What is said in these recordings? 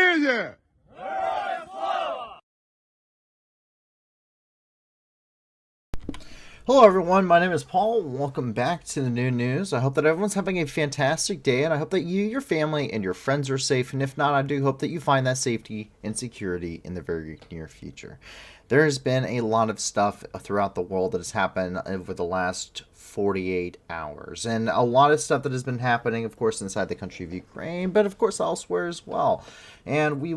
SYRIA! Hello everyone, my name is Paul. Welcome back to the new news. I hope that everyone's having a fantastic day, and I hope that you, your family, and your friends are safe. And if not, I do hope that you find that safety and security in the very near future. There has been a lot of stuff throughout the world that has happened over the last 48 hours. And a lot of stuff that has been happening, of course, inside the country of Ukraine, but of course elsewhere as well. And we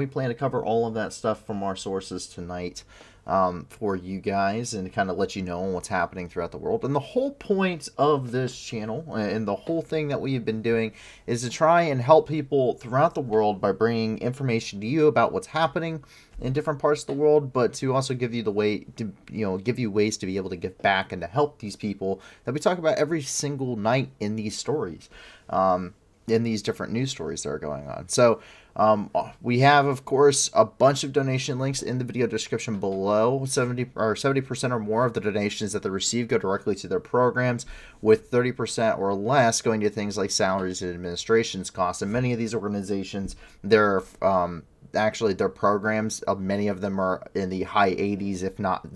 plan to cover all of that stuff from our sources tonight. For you guys and kind of let you know what's happening throughout the world. And the whole point of this channel and the whole thing that we've been doing is to try and help people throughout the world by bringing information to you about what's happening in different parts of the world, but to also give you the way to, give you ways to be able to give back and to help these people that we talk about every single night in these stories. In these different news stories that are going on. So we have, of course, a bunch of donation links in the video description below. 70% or more of the donations that they receive go directly to their programs, with 30% or less going to things like salaries and administration's costs. And many of these organizations, actually their programs, many of them are in the high 80s, if not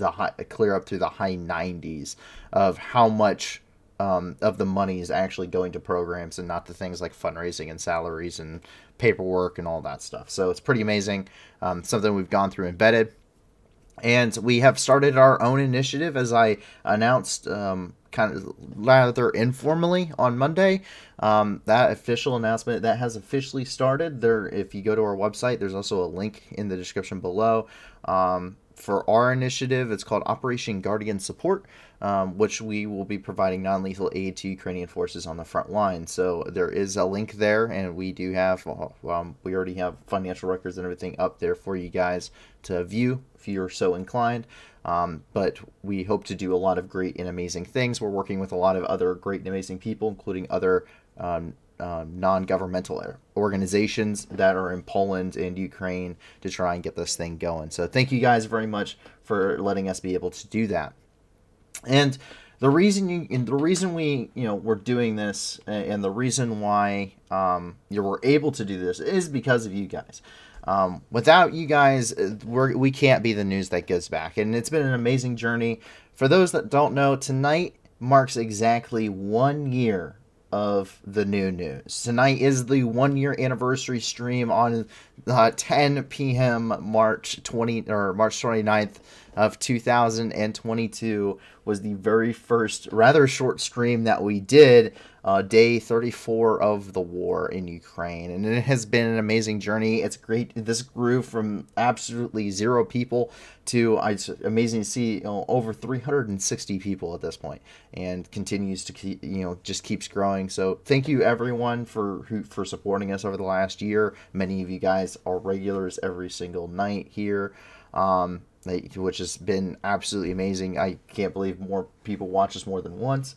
clear up to the high 90s of how much of the money is actually going to programs and not to things like fundraising and salaries and paperwork and all that stuff. So it's pretty amazing. Something we've gone through embedded. And we have started our own initiative, as I announced kind of rather informally on Monday. That official announcement, that has officially started. There, if you go to our website, there's also a link in the description below. For our initiative, it's called Operation Guardian Support, which we will be providing non-lethal aid to Ukrainian forces on the front line. So there is a link there, and we do have, we already have financial records and everything up there for you guys to view if you're so inclined. But we hope to do a lot of great and amazing things. We're working with a lot of other great and amazing people, including other non-governmental organizations that are in Poland and Ukraine to try and get this thing going. So thank you guys very much for letting us be able to do that. And the reason we're doing this, and the reason why we're able to do this, is because of you guys. Without you guys, we can't be the news that gives back. And it's been an amazing journey. For those that don't know, tonight marks exactly 1 year of the new news. Tonight is the 1 year anniversary stream on 10 p.m. March 29th of 2022 was the very first rather short stream that we did, day 34 of the war in Ukraine. And it has been an amazing journey. It's great. This grew from absolutely 0 people to, it's amazing to see, over 360 people at this point, and continues to keep, just keeps growing. So thank you everyone for supporting us over the last year. Many of you guys are regulars every single night here. Which has been absolutely amazing. I can't believe more people watch us more than once.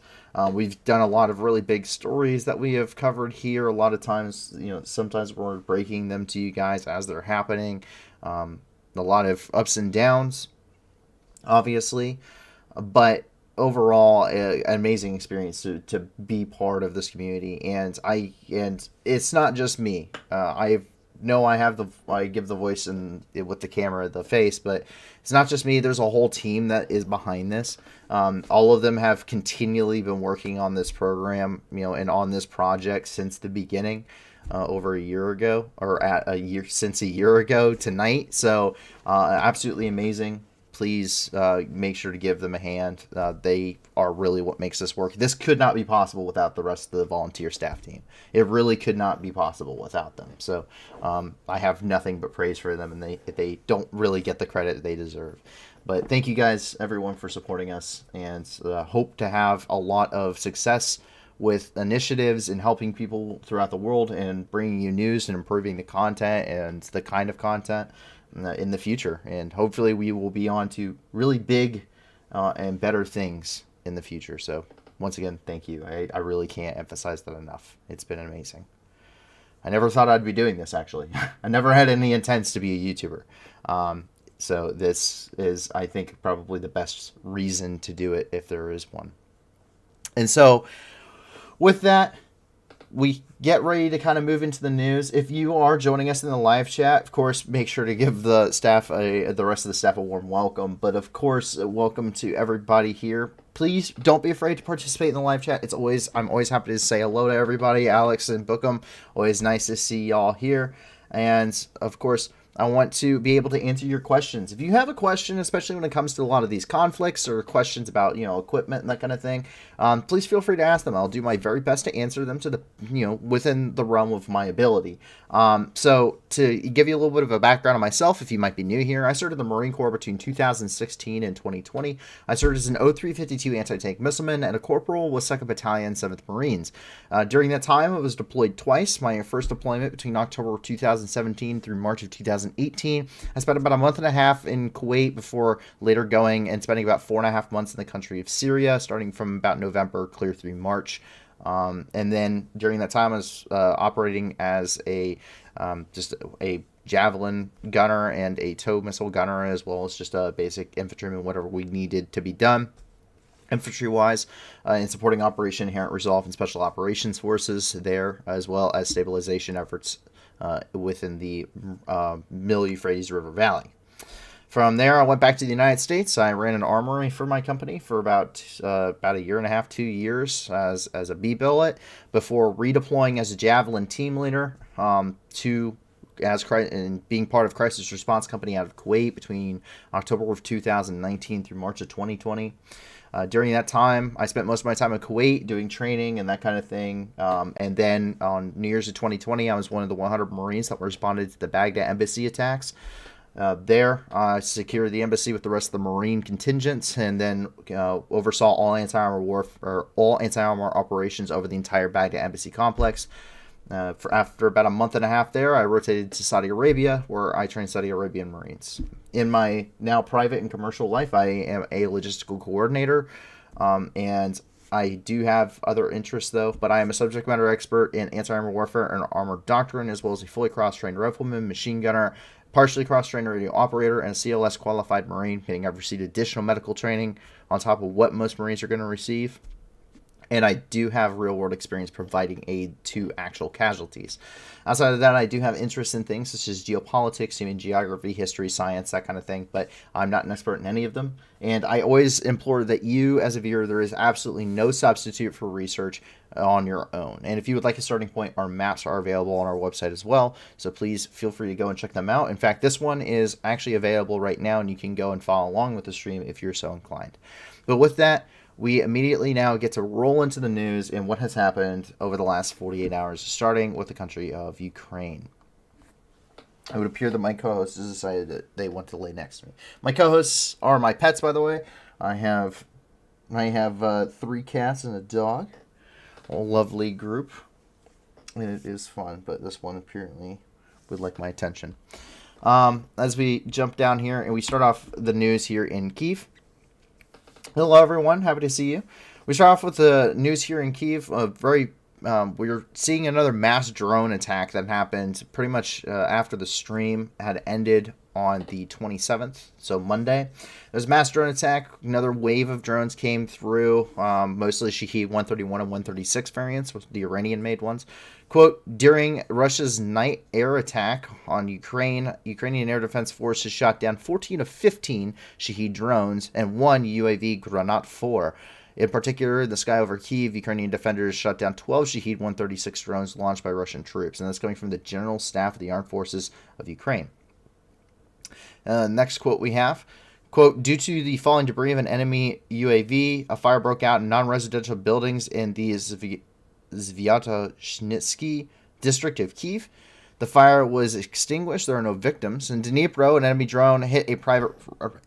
We've done a lot of really big stories that we have covered here. A lot of times, sometimes we're breaking them to you guys as they're happening. A lot of ups and downs, obviously, but overall, an amazing experience to be part of this community. And it's not just me. I give the voice and with the camera, the face, but it's not just me. There's a whole team that is behind this. All of them have continually been working on this program, and on this project since the beginning, over a year ago, or since a year ago tonight. So, absolutely amazing. Please make sure to give them a hand. They are really what makes this work. This could not be possible without the rest of the volunteer staff team. It really could not be possible without them. So I have nothing but praise for them, and they don't really get the credit they deserve. But thank you guys, everyone, for supporting us, and hope to have a lot of success with initiatives and helping people throughout the world and bringing you news and improving the content and the kind of content in the future. And hopefully we will be on to really big and better things in the future. So once again, thank you. I really can't emphasize that enough. It's been amazing. I never thought I'd be doing this, actually. I never had any intents to be a YouTuber. So this is, I think, probably the best reason to do it, if there is one. And so with that, we get ready to kind of move into the news. If you are joining us in the live chat, of course, make sure to give the staff, the rest of the staff, a warm welcome. But of course, welcome to everybody here. Please don't be afraid to participate in the live chat. I'm always happy to say hello to everybody. Alex and Bookham, always nice to see y'all here. And of course, I want to be able to answer your questions. If you have a question, especially when it comes to a lot of these conflicts or questions about, equipment and that kind of thing, please feel free to ask them. I'll do my very best to answer them to the, within the realm of my ability. So to give you a little bit of a background on myself, if you might be new here, I served in the Marine Corps between 2016 and 2020. I served as an O-352 anti-tank missileman and a corporal with 2nd Battalion, 7th Marines. During that time, I was deployed twice. My first deployment between October of 2017 through March of 2018. I spent about a month and a half in Kuwait before later going and spending about 4.5 months in the country of Syria, starting from about November clear through March. And then during that time, I was operating as just a javelin gunner and a tow missile gunner, as well as just a basic infantryman, whatever we needed to be done infantry-wise, in supporting Operation Inherent Resolve and Special Operations Forces there, as well as stabilization efforts within the Middle Euphrates River Valley. From there, I went back to the United States. I ran an armory for my company for about a year and a half, 2 years as a B-billet before redeploying as a Javelin team leader and being part of Crisis Response Company out of Kuwait between October of 2019 through March of 2020. During that time, I spent most of my time in Kuwait doing training and that kind of thing. And then on New Year's of 2020, I was one of the 100 Marines that responded to the Baghdad embassy attacks. There, I secured the embassy with the rest of the Marine contingents, and then oversaw all anti-armor operations over the entire Baghdad embassy complex. After about a month and a half there, I rotated to Saudi Arabia, where I trained Saudi Arabian Marines. In my now private and commercial life, I am a logistical coordinator, and I do have other interests, though, but I am a subject matter expert in anti-armor warfare and armored doctrine, as well as a fully cross-trained rifleman, machine gunner, partially cross-trained radio operator, and a CLS qualified Marine, meaning I've received additional medical training on top of what most Marines are going to receive. And I do have real-world experience providing aid to actual casualties. Outside of that, I do have interest in things such as geopolitics, human geography, history, science, that kind of thing, but I'm not an expert in any of them. And I always implore that you, as a viewer, there is absolutely no substitute for research on your own. And if you would like a starting point, our maps are available on our website as well, so please feel free to go and check them out. In fact, this one is actually available right now, and you can go and follow along with the stream if you're so inclined. But with that, we immediately now get to roll into the news and what has happened over the last 48 hours, starting with the country of Ukraine. It would appear that my co-host has decided that they want to lay next to me. My co-hosts are my pets, by the way. I have 3 cats and a dog. A lovely group. And it is fun, but this one apparently would like my attention. As we jump down here, and we start off the news here in Kyiv. Hello, everyone. Happy to see you. We start off with the news here in Kyiv. We're seeing another mass drone attack that happened pretty much after the stream had ended on the 27th, so Monday. There's a mass drone attack. Another wave of drones came through, mostly Shahed 131 and 136 variants, the Iranian-made ones. Quote, during Russia's night air attack on Ukraine, Ukrainian Air Defense Forces shot down 14 of 15 Shahed drones and 1 UAV Granat 4. In particular, in the sky over Kyiv, Ukrainian defenders shot down 12 Shahed 136 drones launched by Russian troops, and that's coming from the General Staff of the Armed Forces of Ukraine. Next quote we have, quote, due to the falling debris of an enemy UAV, a fire broke out in non-residential buildings in the Zvyatoshnitsky district of Kyiv. The fire was extinguished. There are no victims. In Dnipro, an enemy drone hit a private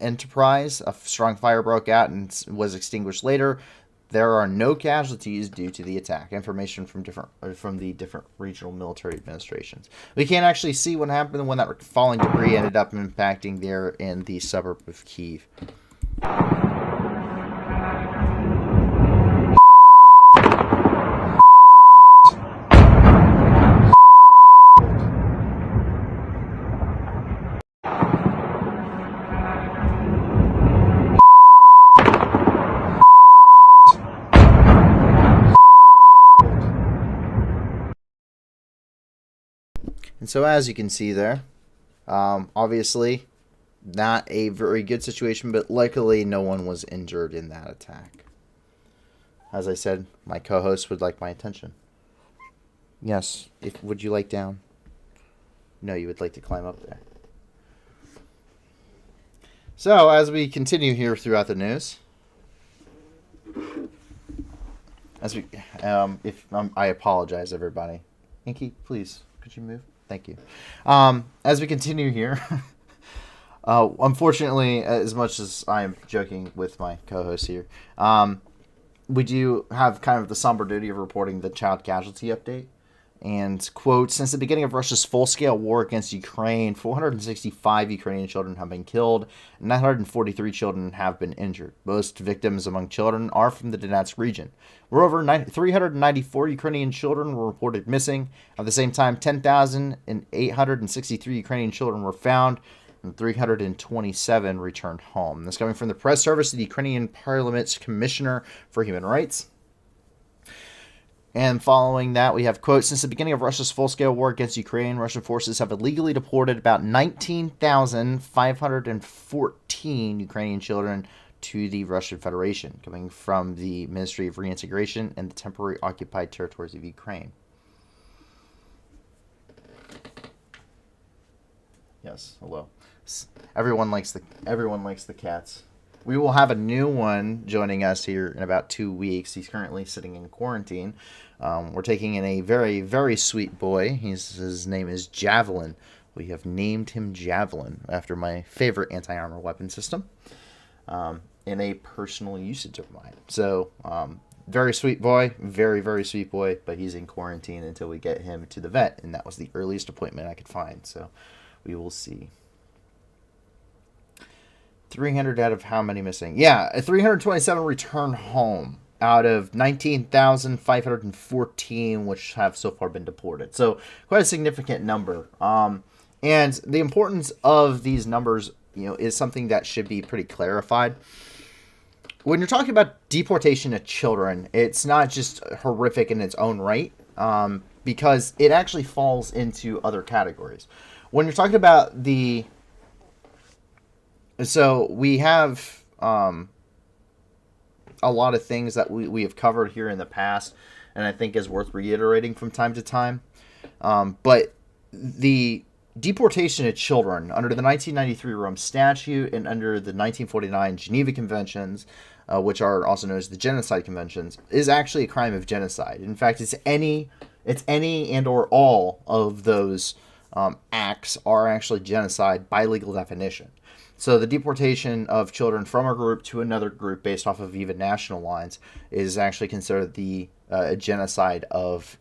enterprise. A strong fire broke out and was extinguished later. There are no casualties due to the attack. Information from the different regional military administrations. We can't actually see what happened when that falling debris ended up impacting there in the suburb of Kyiv. so as you can see there, obviously not a very good situation, but luckily no one was injured in that attack. As I said, my co-host would like my attention. Yes, would you like down? No, you would like to climb up there. So, as we continue here throughout the news, I apologize, everybody. Inky, please, could you move? Thank you. As we continue here, unfortunately, as much as I am joking with my co-host here, we do have kind of the somber duty of reporting the child casualty update. And, quote, since the beginning of Russia's full-scale war against Ukraine, 465 Ukrainian children have been killed, and 943 children have been injured. Most victims among children are from the Donetsk region, where over 394 Ukrainian children were reported missing. At the same time, 10,863 Ukrainian children were found, and 327 returned home. This coming from the press service of the Ukrainian Parliament's Commissioner for Human Rights. And following that, we have, quote, since the beginning of Russia's full-scale war against Ukraine, Russian forces have illegally deported about 19,514 Ukrainian children to the Russian Federation, coming from the Ministry of Reintegration and the Temporary Occupied Territories of Ukraine. Yes, hello. Everyone likes the cats. We will have a new one joining us here in about 2 weeks. He's currently sitting in quarantine. We're taking in a very, very sweet boy. His name is Javelin. We have named him Javelin after my favorite anti-armor weapon system in a personal usage of mine. So, very sweet boy. Very, very sweet boy. But he's in quarantine until we get him to the vet. And that was the earliest appointment I could find. So, we will see. 300 out of how many missing? Yeah, 327 return home out of 19,514, which have so far been deported. So quite a significant number. And the importance of these numbers, is something that should be pretty clarified. When you're talking about deportation of children, it's not just horrific in its own right, because it actually falls into other categories. When you're talking about so we have a lot of things that we have covered here in the past, and I think is worth reiterating from time to time. But the deportation of children under the 1993 Rome Statute and under the 1949 Geneva Conventions, which are also known as the Genocide Conventions, is actually a crime of genocide. In fact, it's any and or all of those acts are actually genocide by legal definition. So the deportation of children from a group to another group based off of even national lines is actually considered the genocide of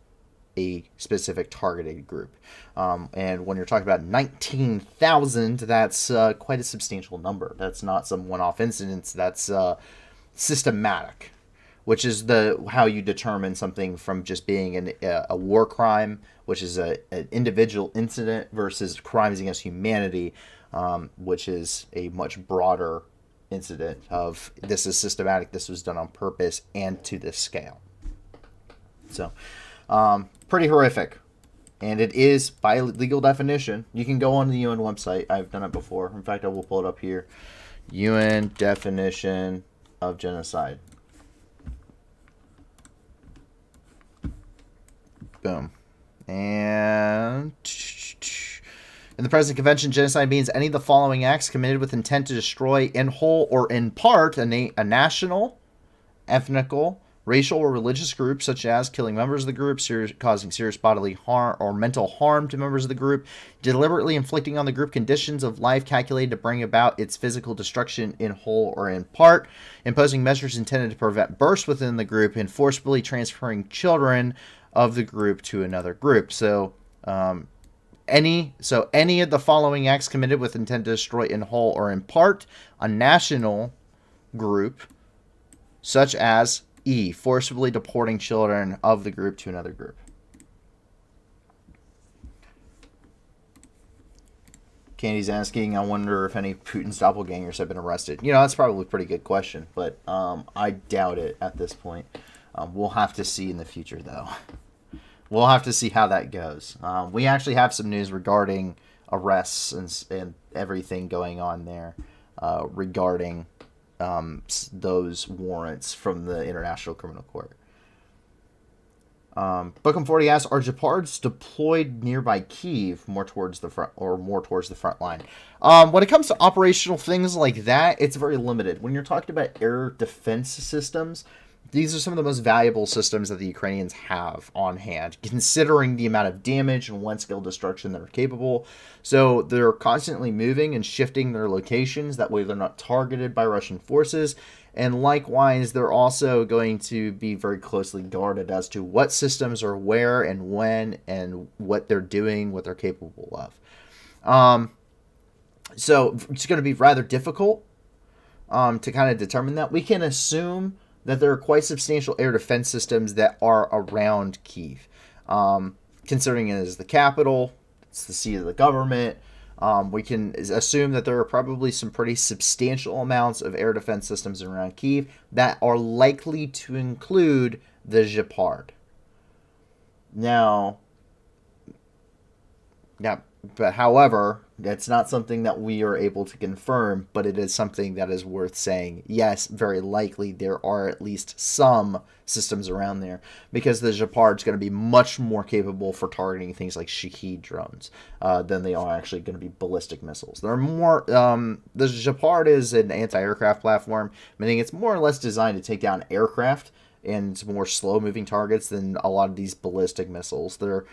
a specific targeted group. And when you're talking about 19,000, that's quite a substantial number. That's not some one-off incidents. That's systematic, which is how you determine something from just being a war crime, which is an individual incident, versus crimes against humanity, which is a much broader incident of this is systematic, this was done on purpose, and to this scale. So, pretty horrific. And it is, by legal definition, you can go on the UN website. I've done it before. In fact, I will pull it up here. UN definition of genocide. Boom. And in the present convention, genocide means any of the following acts committed with intent to destroy in whole or in part a national, ethnical, racial, or religious group, such as killing members of the group, causing serious bodily harm or mental harm to members of the group, deliberately inflicting on the group conditions of life calculated to bring about its physical destruction in whole or in part, imposing measures intended to prevent births within the group, and forcibly transferring children of the group to another group. So, any of the following acts committed with intent to destroy in whole or in part a national group, such as E, forcibly deporting children of the group to another group. Candy's asking, I wonder if any Putin's doppelgangers have been arrested. That's probably a pretty good question, but I doubt it at this point. We'll have to see in the future, though. we'll have to see how that goes. We actually have some news regarding arrests and everything going on there regarding those warrants from the International Criminal Court. Bookham 40 asks, are Gepards deployed nearby Kyiv more towards the front line? When it comes to operational things like that, it's very limited. When you're talking about air defense systems, these are some of the most valuable systems that the Ukrainians have on hand, considering the amount of damage and one-scale destruction that are capable. So they're constantly moving and shifting their locations. That way they're not targeted by Russian forces. And likewise, they're also going to be very closely guarded as to what systems are where and when and what they're doing, what they're capable of. So it's going to be rather difficult to kind of determine that. We can assume that there are quite substantial air defense systems that are around Kyiv. Considering it is the capital, it's the seat of the government, we can assume that there are probably some pretty substantial amounts of air defense systems around Kyiv that are likely to include the Gepard. Now, but however, that's not something that we are able to confirm, but it is something that is worth saying. Yes, very likely there are at least some systems around there, because the Gepard is going to be much more capable for targeting things like Shahed drones than they are actually going to be ballistic missiles. They're more. The Gepard is an anti-aircraft platform, meaning it's more or less designed to take down aircraft and more slow-moving targets than a lot of these ballistic missiles. They're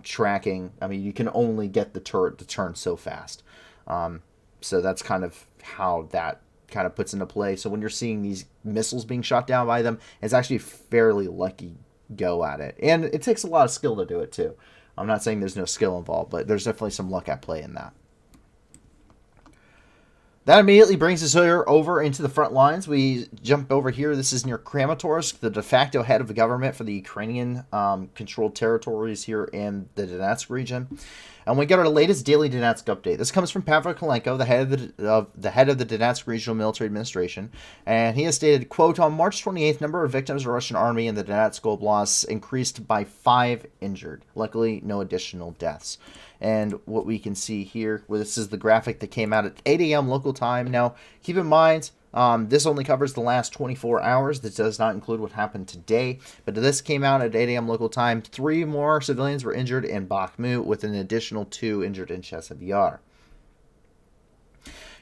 tracking. I mean, you can only get the turret to turn so fast. So that's kind of how that kind of puts into play. So when you're seeing these missiles being shot down by them, it's actually fairly lucky go at it. And it takes a lot of skill to do it, too. I'm not saying there's no skill involved, but there's definitely some luck at play in that. That immediately brings us over into the front lines. We jump over here. This is near Kramatorsk, the de facto head of the government for the Ukrainian controlled territories here in the Donetsk region. And we get our latest daily Donetsk update. This comes from Pavel Kolenko, the head of the Donetsk Regional Military Administration. And he has stated, quote, on March 28th, number of victims of the Russian army in the Donetsk Oblast increased by 5 injured. Luckily, no additional deaths. And what we can see here, well, this is the graphic that came out at 8 a.m. local time. Now, keep in mind, this only covers the last 24 hours. This does not include what happened today. But this came out at 8 a.m. local time. 3 more civilians were injured in BAKHMUT, with an additional 2 injured in Chasiv Yar.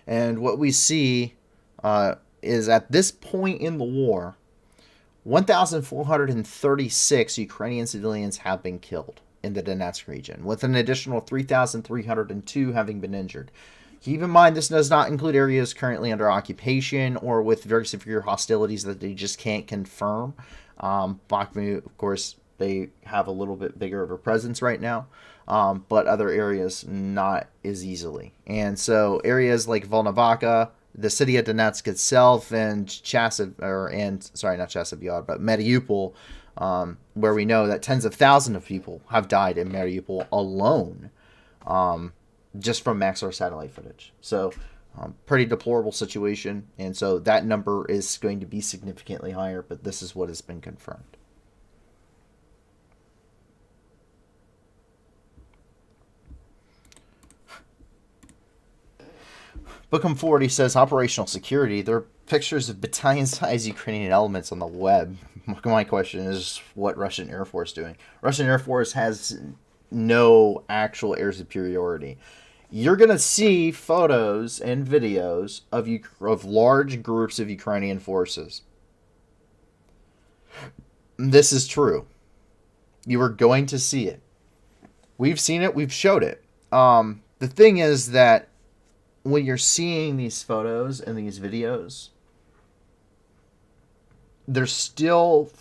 And what we see is at this point in the war, 1,436 Ukrainian civilians have been killed in the Donetsk region, with an additional 3,302 having been injured. Keep in mind, this does not include areas currently under occupation or with very severe hostilities that they just can't confirm. Bakhmut, of course, they have a little bit bigger of a presence right now, but other areas not as easily. And so areas like Volnovakha, the city of Donetsk itself, and Mariupol, where we know that tens of thousands of people have died in Mariupol alone, just from Maxar satellite footage. So, pretty deplorable situation, and so that number is going to be significantly higher, but this is what has been confirmed. Bookham 40 says operational security. There are pictures of battalion-sized Ukrainian elements on the web. My question is, what Russian Air Force doing? Russian Air Force has no actual air superiority. You're going to see photos and videos of large groups of Ukrainian forces. This is true. You are going to see it. We've seen it. We've showed it. The thing is that when you're seeing these photos and these videos, there's still,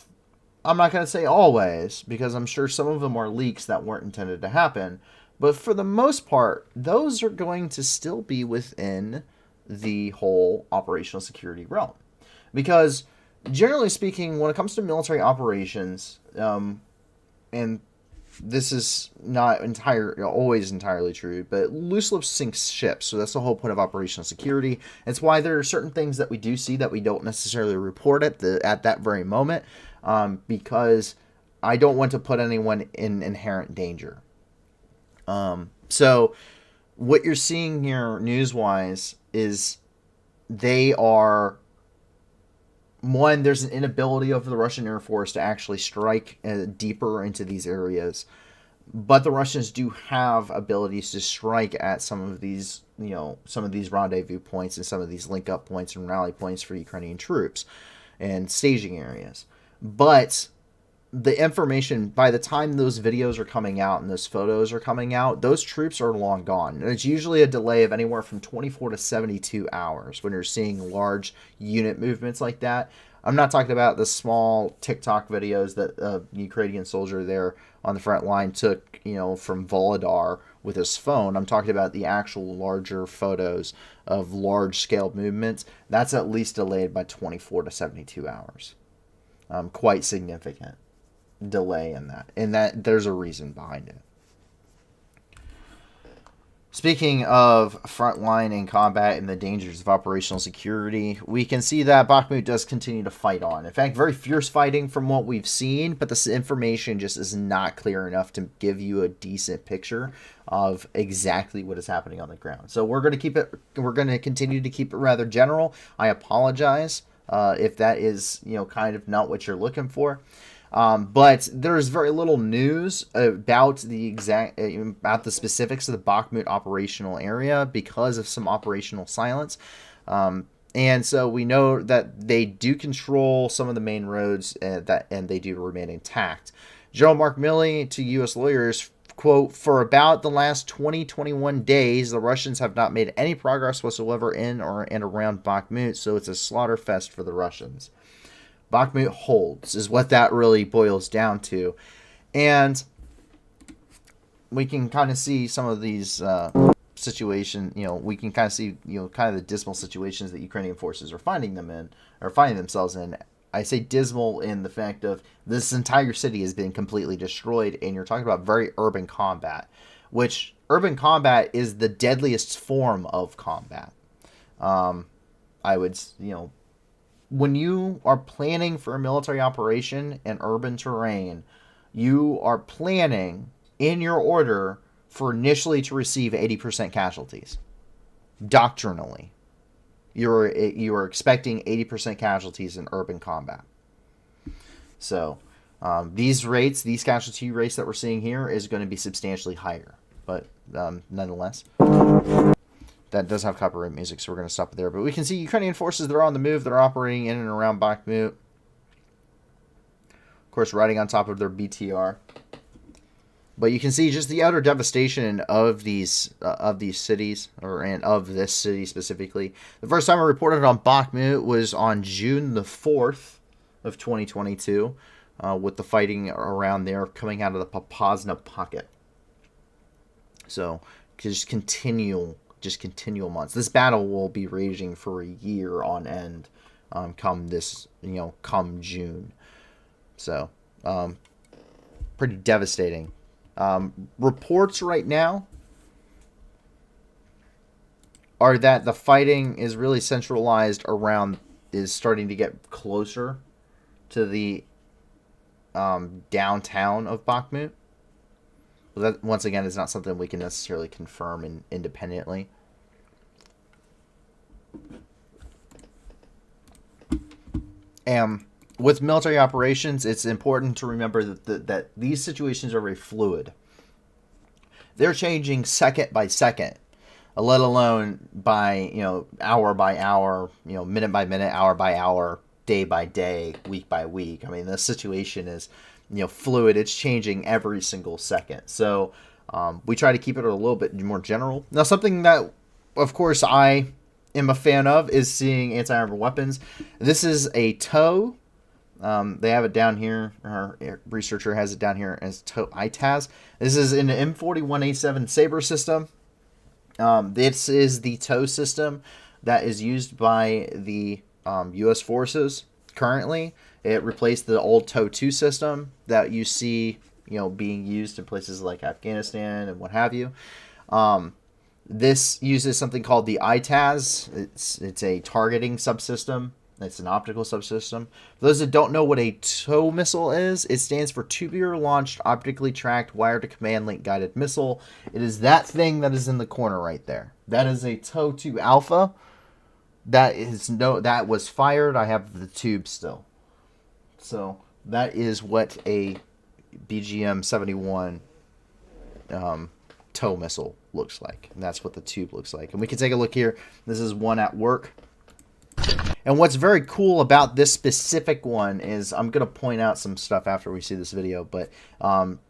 I'm not going to say always, because I'm sure some of them are leaks that weren't intended to happen, but for the most part, those are going to still be within the whole operational security realm. Because generally speaking, when it comes to military operations, and this is not always entirely true, but loose lips sink ships. So that's the whole point of operational security. It's why there are certain things that we do see that we don't necessarily report at that very moment, because I don't want to put anyone in inherent danger. So what you're seeing here news-wise is they are, one, there's an inability of the Russian Air Force to actually strike deeper into these areas. But the Russians do have abilities to strike at some of these, some of these rendezvous points and some of these link-up points and rally points for Ukrainian troops and staging areas. But the information, by the time those videos are coming out and those photos are coming out, those troops are long gone. And it's usually a delay of anywhere from 24 to 72 hours when you're seeing large unit movements like that. I'm not talking about the small TikTok videos that a Ukrainian soldier there on the front line took, from Volodar with his phone. I'm talking about the actual larger photos of large-scale movements. That's at least delayed by 24 to 72 hours. Quite significant delay in that. And that there's a reason behind it. Speaking of frontline and combat and the dangers of operational security, we can see that Bakhmut does continue to fight on. In fact, very fierce fighting from what we've seen, but this information just is not clear enough to give you a decent picture of exactly what is happening on the ground. So we're going to continue to keep it rather general. I apologize if that is, kind of not what you're looking for. But there's very little news about the specifics of the Bakhmut operational area because of some operational silence. And so we know that they do control some of the main roads and they do remain intact. General Mark Milley to U.S. lawyers, quote, "For about the last 21 days, the Russians have not made any progress whatsoever in or and around Bakhmut, so it's a slaughter fest for the Russians." Bakhmut holds is what that really boils down to. And we can kind of see some of these situations, we can kind of see, kind of the dismal situations that Ukrainian forces are finding themselves in. I say dismal in the fact of this entire city has been completely destroyed, and you're talking about very urban combat, which urban combat is the deadliest form of combat. I would, when you are planning for a military operation in urban terrain, you are planning in your order for initially to receive 80% casualties. Doctrinally, you are expecting 80% casualties in urban combat. So these casualty rates that we're seeing here is going to be substantially higher. But nonetheless, that does have copyright music, so we're going to stop it there. But we can see Ukrainian forces, they're on the move. They're operating in and around Bakhmut. Of course, riding on top of their BTR. But you can see just the utter devastation of these cities, and of this city specifically. The first time I reported on Bakhmut was on June the 4th of 2022, with the fighting around there coming out of the Popasna pocket. So, just continual months. This battle will be raging for a year on end, come June. So, pretty devastating. Reports right now are that the fighting is really centralized is starting to get closer to the downtown of Bakhmut. That, once again, is not something we can necessarily confirm independently. And with military operations, it's important to remember that these situations are very fluid. They're changing second by second, let alone by hour by hour, minute by minute, hour by hour, day by day, week by week. I mean, the situation is fluid. It's changing every single second. So we try to keep it a little bit more general. Now, something that, of course, I am a fan of is seeing anti-armor weapons. This is a TOW. They have it down here. Our researcher has it down here as TOW ITAS. This is an M41A7 Sabre system. This is the TOW system that is used by the U.S. forces currently. It replaced the old TOW 2 system that you see, being used in places like Afghanistan and what have you. This uses something called the ITAS. It's a targeting subsystem It's an optical subsystem. For those that don't know what a TOW missile is, it stands for Tubular-Launched Optically Tracked Wire-to-Command Link Guided Missile. It is that thing that is in the corner right there. That is a TOW-2 Alpha. That was fired. I have the tube still. So that is what a BGM-71 TOW missile looks like. And that's what the tube looks like. And we can take a look here. This is one at work. And what's very cool about this specific one is, I'm going to point out some stuff after we see this video, but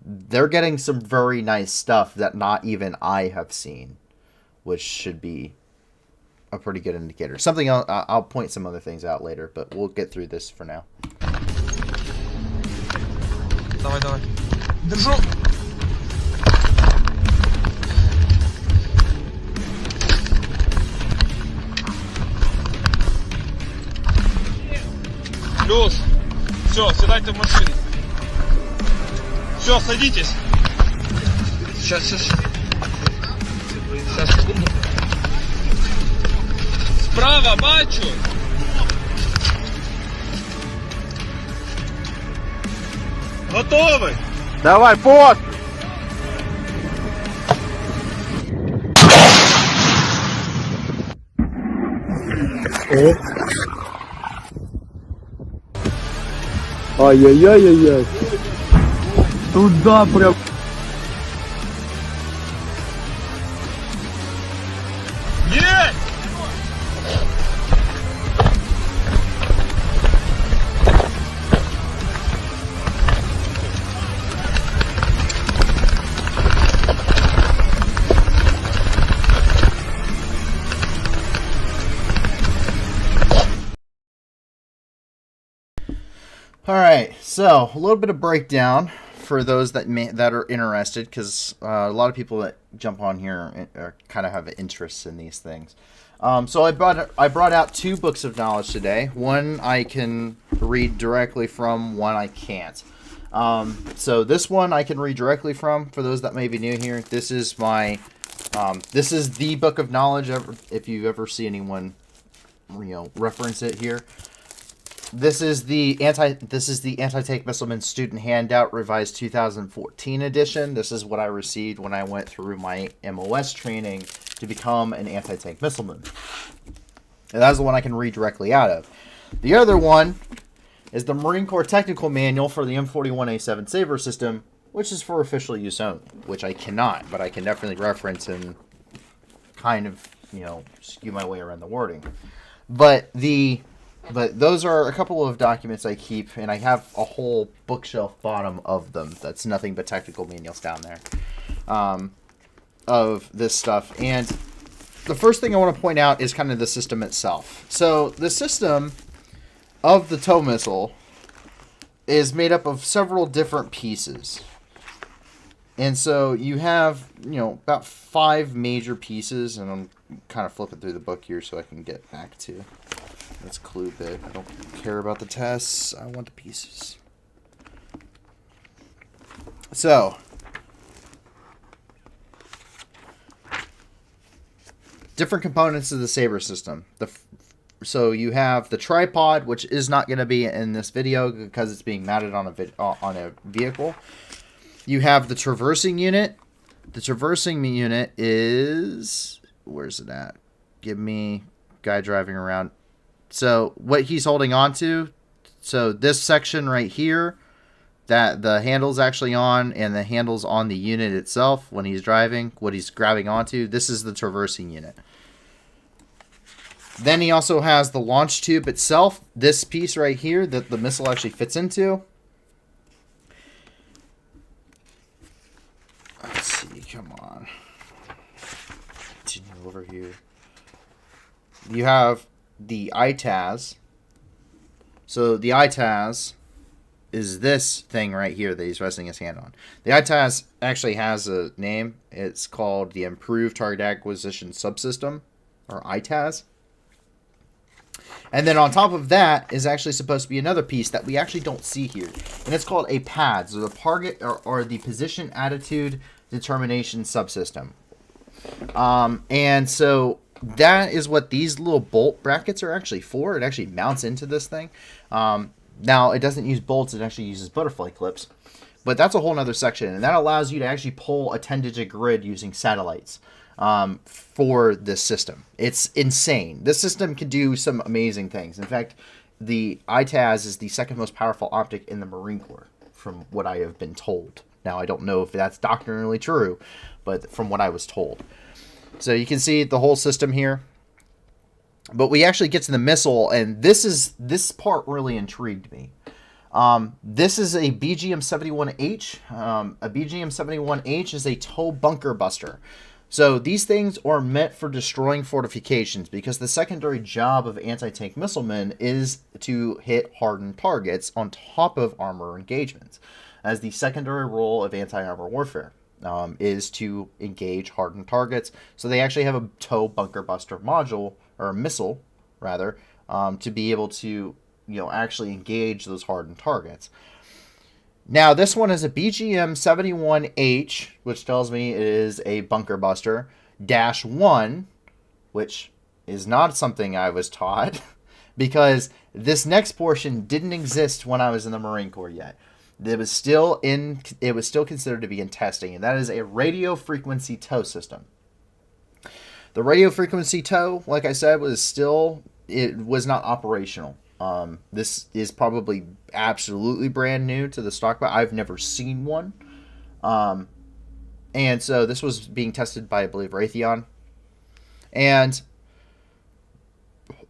they're getting some very nice stuff that not even I have seen, which should be a pretty good indicator. Something else, I'll point some other things out later, but we'll get through this for now. Давай, давай. Держу. Плюс. Все, седайте в машину. Все, садитесь. Сейчас. Сейчас, секунду. Справа бачу. Готовы? Давай, пост! Ай-яй-яй-яй-яй. Туда прям. Есть! All right, so a little bit of breakdown for those that are interested, because a lot of people that jump on here kind of have interests in these things. So I brought out two books of knowledge today. One I can read directly from, one I can't. So this one I can read directly from. For those that may be new here, this is my this is the book of knowledge. If you ever see anyone, reference it here. This is the Anti-Tank Missileman Student Handout Revised 2014 edition. This is what I received when I went through my MOS training to become an anti-tank missileman. And that's the one I can read directly out of. The other one is the Marine Corps Technical Manual for the M41A7 Saber system, which is for official use only, which I cannot, but I can definitely reference and kind of, skew my way around the wording. But those are a couple of documents I keep, and I have a whole bookshelf bottom of them. That's nothing but technical manuals down there of this stuff. And the first thing I want to point out is kind of the system itself. So the system of the TOW missile is made up of several different pieces. And so you have, about 5 major pieces, and I'm kind of flipping through the book here so I can get back to this clue bit. I don't care about the tests. I want the pieces. So, different components of the Saber system. So you have the tripod, which is not going to be in this video because it's being mounted on a vehicle. You have the traversing unit. The traversing unit is, where's it at? Give me guy driving around. So what he's holding on to, so this section right here, that the handle's actually on, and the handle's on the unit itself when he's driving, what he's grabbing onto, this is the traversing unit. Then he also has the launch tube itself, this piece right here that the missile actually fits into. Let's see, come on. Continue over here. You have the ITAS. So the ITAS is this thing right here that he's resting his hand on. The ITAS actually has a name. It's called the Improved Target Acquisition Subsystem, or ITAS. And then on top of that is actually supposed to be another piece that we actually don't see here. And it's called a PAD, so the target or the Position Attitude Determination Subsystem. And so that is what these little bolt brackets are actually for. It actually mounts into this thing. Now, it doesn't use bolts. It actually uses butterfly clips. But that's a whole nother section. And that allows you to actually pull a 10-digit grid using satellites for this system. It's insane. This system can do some amazing things. In fact, the ITAS is the second most powerful optic in the Marine Corps, from what I have been told. Now, I don't know if that's doctrinally true, but from what I was told. So you can see the whole system here. But we actually get to the missile, and this part really intrigued me. This is a BGM-71H. A BGM-71H is a tow bunker buster. So these things are meant for destroying fortifications, because the secondary job of anti-tank missilemen is to hit hardened targets on top of armor engagements, as the secondary role of anti-armor warfare is to engage hardened targets. So they actually have a tow bunker buster module, or a missile rather, to be able to actually engage those hardened targets. Now, this one is a BGM-71H, which tells me it is a bunker buster, -1, which is not something I was taught, because this next portion didn't exist when I was in the Marine Corps yet. It was still considered to be in testing, and that is a radio frequency tow system. The radio frequency tow, like I said, was not operational. This is probably absolutely brand new to the stockpile. I've never seen one. And so this was being tested by, I believe, Raytheon. And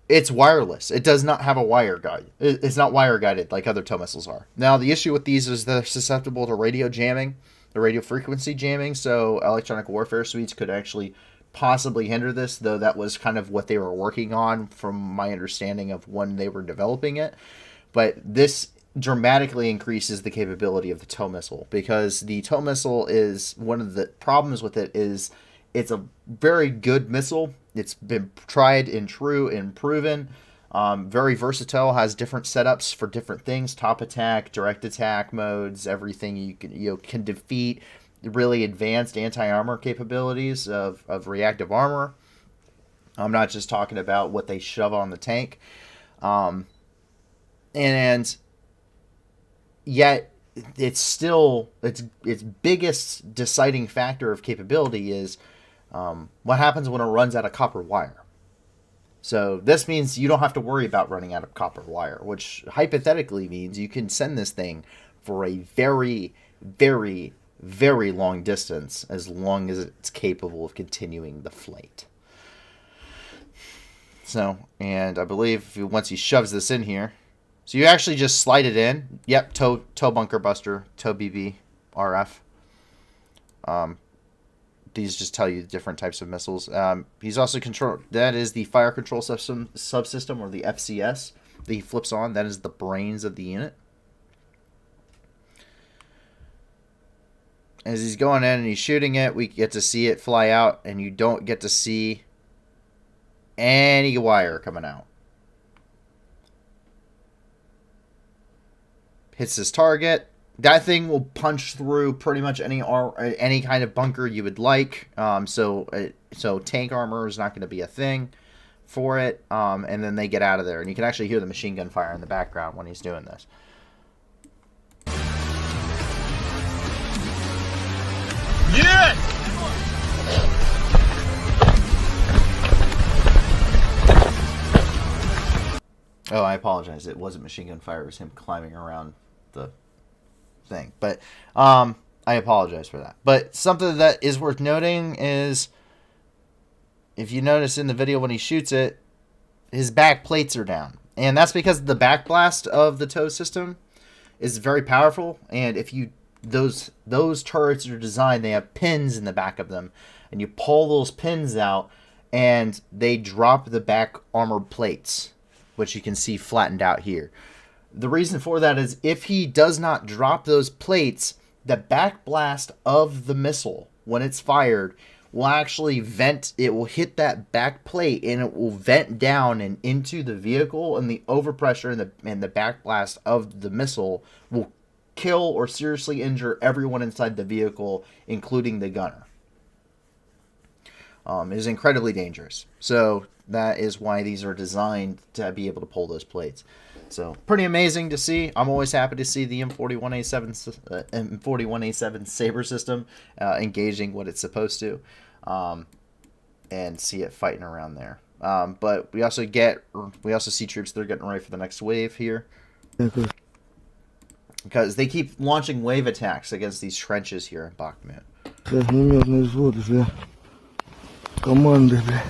it's wireless. It does not have a wire guide. It's not wire guided like other tow missiles are. Now, the issue with these is they're susceptible to radio jamming, the radio frequency jamming. So electronic warfare suites could actually possibly hinder this, though that was kind of what they were working on from my understanding of when they were developing it. But this dramatically increases the capability of the tow missile, because the tow missile is, one of the problems with it is it's a very good missile. It's been tried and true and proven. Very versatile, has different setups for different things, top attack, direct attack modes, everything you can defeat. Really advanced anti-armor capabilities of reactive armor. I'm not just talking about what they shove on the tank. And yet it's still, its biggest deciding factor of capability is what happens when it runs out of copper wire. So this means you don't have to worry about running out of copper wire, which hypothetically means you can send this thing for a very, very, very long distance, as long as it's capable of continuing the flight. So, and I believe once he shoves this in here, so you actually just slide it in. Yep, tow bunker buster, tow BB, RF. These just tell you different types of missiles. He's also that is the fire control subsystem, or the FCS, that he flips on. That is the brains of the unit. As he's going in and he's shooting it, we get to see it fly out, and you don't get to see any wire coming out. Hits his target. That thing will punch through pretty much any kind of bunker you would like. So tank armor is not going to be a thing for it. And then they get out of there, and you can actually hear the machine gun fire in the background when he's doing this. Yes! Oh, I apologize. It wasn't machine gun fire. It was him climbing around the thing. But I apologize for that. But something that is worth noting is, if you notice in the video when he shoots it, his back plates are down. And that's because the backblast of the tow system is very powerful. And if you those turrets are designed, they have pins in the back of them, and you pull those pins out and they drop the back armor plates, which you can see flattened out here. The reason for that is, if he does not drop those plates, the backblast of the missile, when it's fired, will actually vent. It will hit that back plate, and it will vent down and into the vehicle, and the overpressure and the backblast of the missile will kill or seriously injure everyone inside the vehicle, including the gunner. is incredibly dangerous. So that is why these are designed to be able to pull those plates. So pretty amazing to see. I'm always happy to see the M41A7 Saber system engaging what it's supposed to, and see it fighting around there. But we also see troops that are getting ready for the next wave here, because they keep launching wave attacks against these trenches here in Bakhmut. Огнеметный взвод для команды, бля.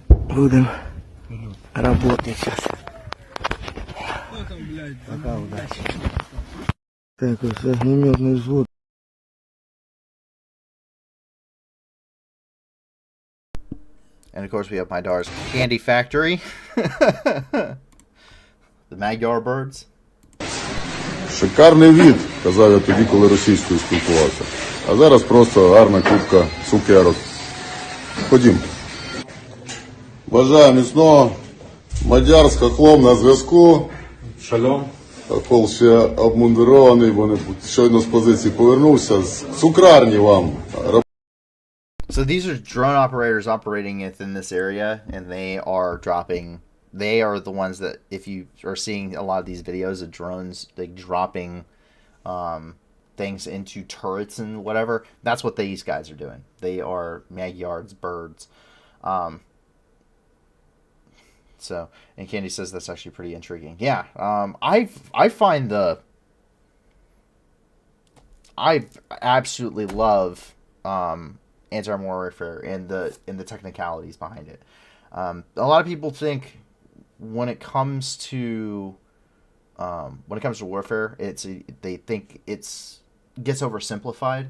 Будем работать сейчас. Пока, удачи. Так, огнеметный взвод. And of course we have my daughter's candy factory. The Magyar birds. Шикарний від, казав я тоді, коли російською спілкувався. А зараз просто гарна купка цукерок. Ходім. Бажаю міцного. Мадяр з хохлом на зв'язку. Шалом. Хохол ще обмундирований, вони щойно з позиції повернувся. З цукрарні вам. So these are drone operators operating within this area, and they are the ones that, if you are seeing a lot of these videos of drones like dropping things into turrets and whatever, that's what these guys are doing. They are Magyar's birds. So, and Candy says that's actually pretty intriguing. Yeah, I absolutely love anti-warfare and the technicalities behind it. A lot of people think when it comes to warfare, they think it gets oversimplified.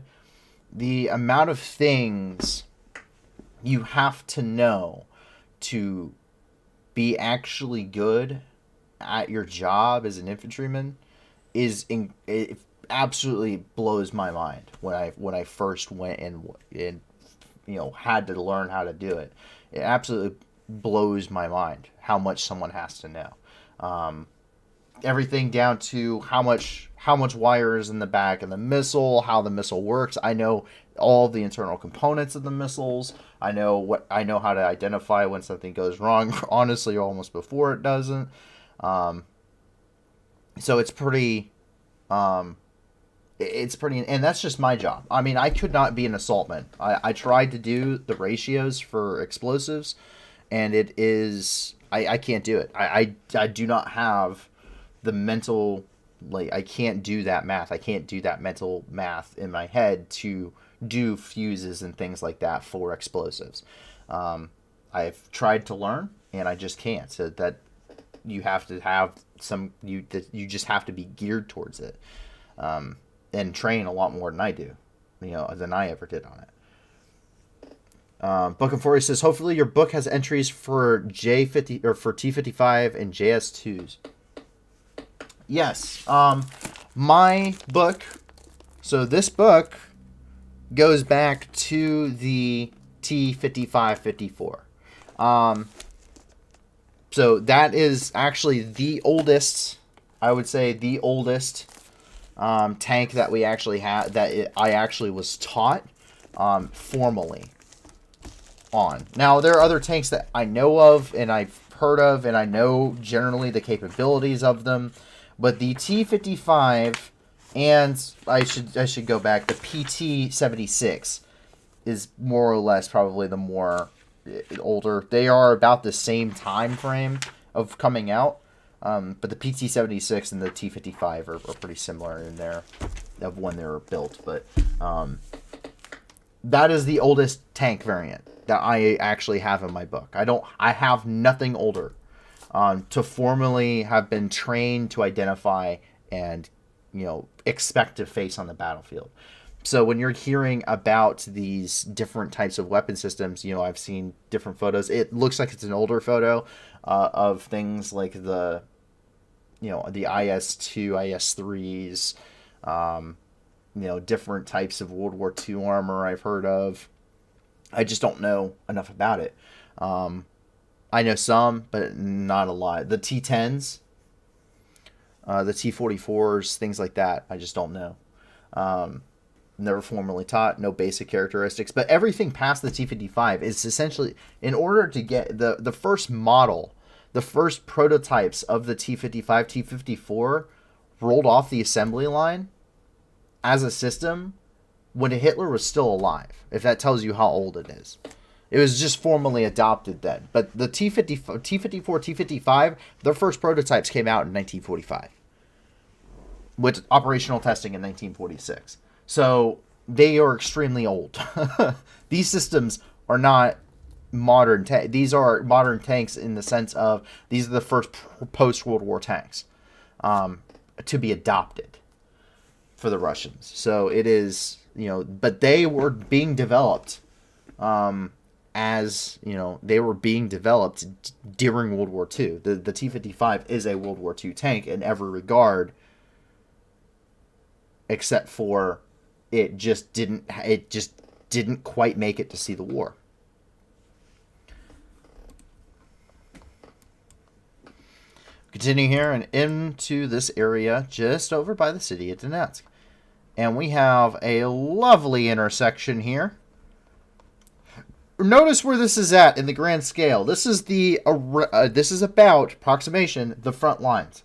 The amount of things you have to know to be actually good at your job as an infantryman it absolutely blows my mind when I first went and had to learn how to do it. It absolutely blows my mind how much someone has to know. Everything down to how much wire is in the back of the missile, how the missile works. I know all the internal components of the missiles. I know how to identify when something goes wrong, honestly, almost before it doesn't. So it's pretty and that's just my job. I mean, I could not be an assaultman. I tried to do the ratios for explosives, and I can't do it. I do not have the mental, I can't do that math. I can't do that mental math in my head to do fuses and things like that for explosives. I've tried to learn, and I just can't. So that you have to have you just have to be geared towards it, and train a lot more than I do, than I ever did on it. Book of 40 says, hopefully your book has entries for J50 or for T55 and JS2s. Yes. My book. So this book goes back to the T55-54. So that is actually the oldest, I would say the oldest tank that we actually had, I actually was taught formally on. Now, there are other tanks that I know of and I've heard of, and I know generally the capabilities of them, but the T55 and I should go back, the PT-76 is more or less probably the more older. They are about the same time frame of coming out, but the PT-76 and the T-55 are pretty similar in there of when they were built. But that is the oldest tank variant that I actually have in my book. I have nothing older to formally have been trained to identify and expect to face on the battlefield. So when you're hearing about these different types of weapon systems, I've seen different photos. It looks like it's an older photo of things like the IS-2, IS-3s, different types of World War II armor I've heard of. I just don't know enough about it. I know some, but not a lot. The T-10s, the T-44s, things like that, I just don't know. never formally taught, no basic characteristics, but everything past the T-55 is essentially, in order to get the first model, the first prototypes of the T-55, T-54 rolled off the assembly line as a system when Hitler was still alive, if that tells you how old it is. It was just formally adopted then. But the T-54, T-55, their first prototypes came out in 1945 with operational testing in 1946. So they are extremely old. These systems are not modern. These are modern tanks in the sense of these are the first post-World War tanks to be adopted for the Russians. So it is, but they were being developed as, they were being developed during World War II. The T-55 is a World War II tank in every regard, except for it just didn't quite make it to see the war. Continue here and into this area just over by the city of Donetsk. And we have a lovely intersection here. Notice where this is at in the grand scale. This is this is about approximation the front lines.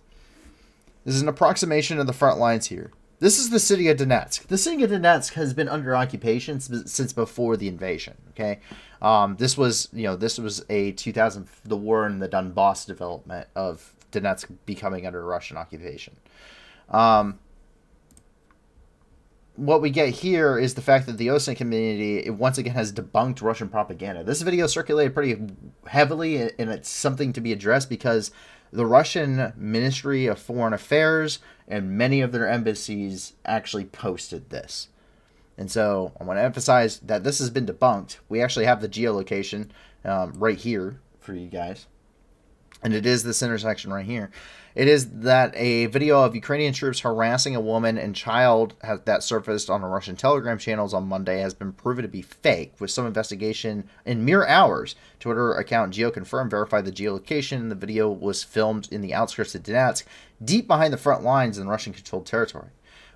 This is an approximation of the front lines here. This is the city of Donetsk. The city of Donetsk has been under occupation since before the invasion. Okay, this was the war in the Donbass development of Donetsk becoming under Russian occupation. What we get here is the fact that the OSINT community once again has debunked Russian propaganda. This video circulated pretty heavily, and it's something to be addressed because the Russian Ministry of Foreign Affairs and many of their embassies actually posted this. And so I want to emphasize that this has been debunked. We actually have the geolocation right here for you guys. And it is this intersection right here. It is that a video of Ukrainian troops harassing a woman and child that surfaced on the Russian Telegram channels on Monday has been proven to be fake, with some investigation in mere hours. Twitter account GeoConfirm verified the geolocation. The video was filmed in the outskirts of Donetsk, deep behind the front lines in Russian-controlled territory.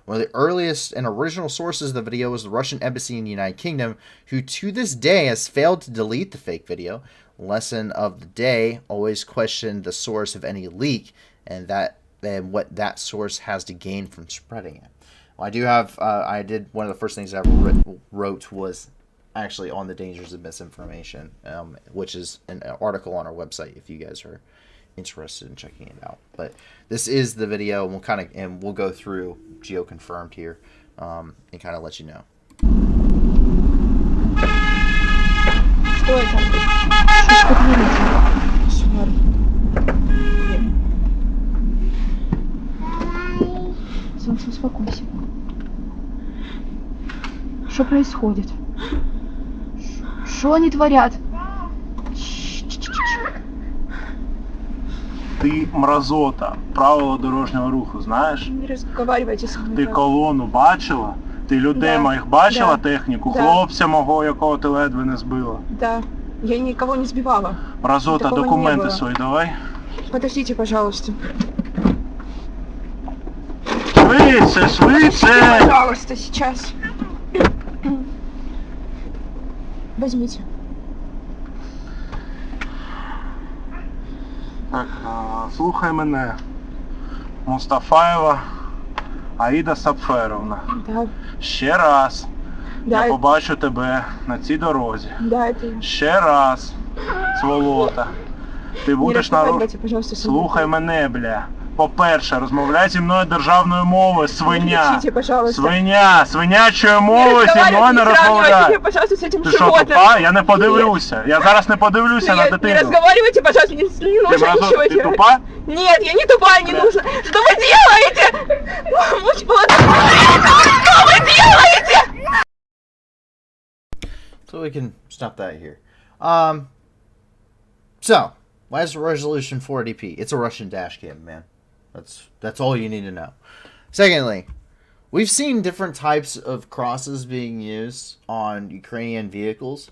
One of the earliest and original sources of the video was the Russian embassy in the United Kingdom, who to this day has failed to delete the fake video. Lesson of the day: always question the source of any leak and what that source has to gain from spreading it. Well, I do have one of the first things I wrote was actually on the dangers of misinformation, which is an article on our website if you guys are interested in checking it out. But this is the video, and we'll go through GeoConfirmed here and kind of let you know. Что это? Что поднимите? Кошмар. Солнце, успокойся. Что происходит? Что они творят? Ти мразота, правила дорожнього руху знаєш? Не разговаривайте со мной. Ти так. колону бачила? Ти людей Да. моїх бачила, Да. техніку? Да. Хлопця мого, якого ти ледве не збила? Да, я никого не сбивала. Мразота, Такого не документи було. свої давай. Подождите, пожалуйста. Швидше, швидше! Пожалуйста, сейчас. Возьмите. Так, слухай мене. Мустафаєва Аїда Сапферовна. Да, Ще раз да, я побачу тебе на цій дорозі. да, это я. Ще раз, сволота. Ти Не будеш на разговаривайте, пожалуйста, со мной. Слухай мене, бля. По-перше, розмовляй зі мною державною мовою, свиня. кричите, пожалуйста. Свиня, свинячою Не мовою зі мною не разговаривайте, не розмовляй. сравнивайте, пожалуйста, с этим Ти що, животным. тупа? Я не подивлюся. Я зараз не подивлюся на Нет, не дитину. разговаривайте, пожалуйста, не Ти нужно ничего мразота, ти делать. тупа? Нет, я не тупая, не нужно. Что вы делаете? Что вы делаете? So we can stop that here. So why is resolution 480p? It's a Russian dash cam, man. That's all you need to know. Secondly, we've seen different types of crosses being used on Ukrainian vehicles.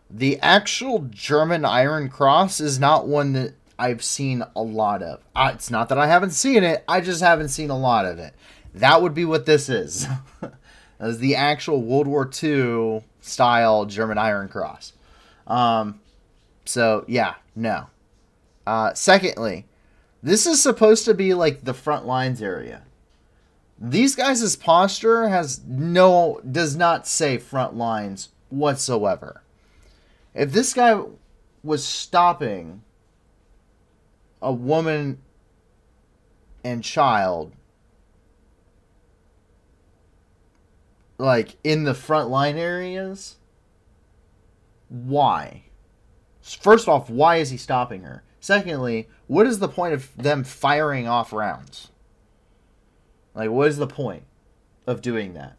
The actual German Iron Cross is not one that I've seen a lot of. It's not that I haven't seen it, I just haven't seen a lot of it. That would be what this is. As the actual World War II style German Iron Cross. So, yeah, no. Secondly, this is supposed to be like the front lines area. These guys' posture does not say front lines whatsoever. If this guy was stopping a woman and child, like in the front line areas, why? First off, why is he stopping her? Secondly, what is the point of them firing off rounds? Like, what is the point of doing that?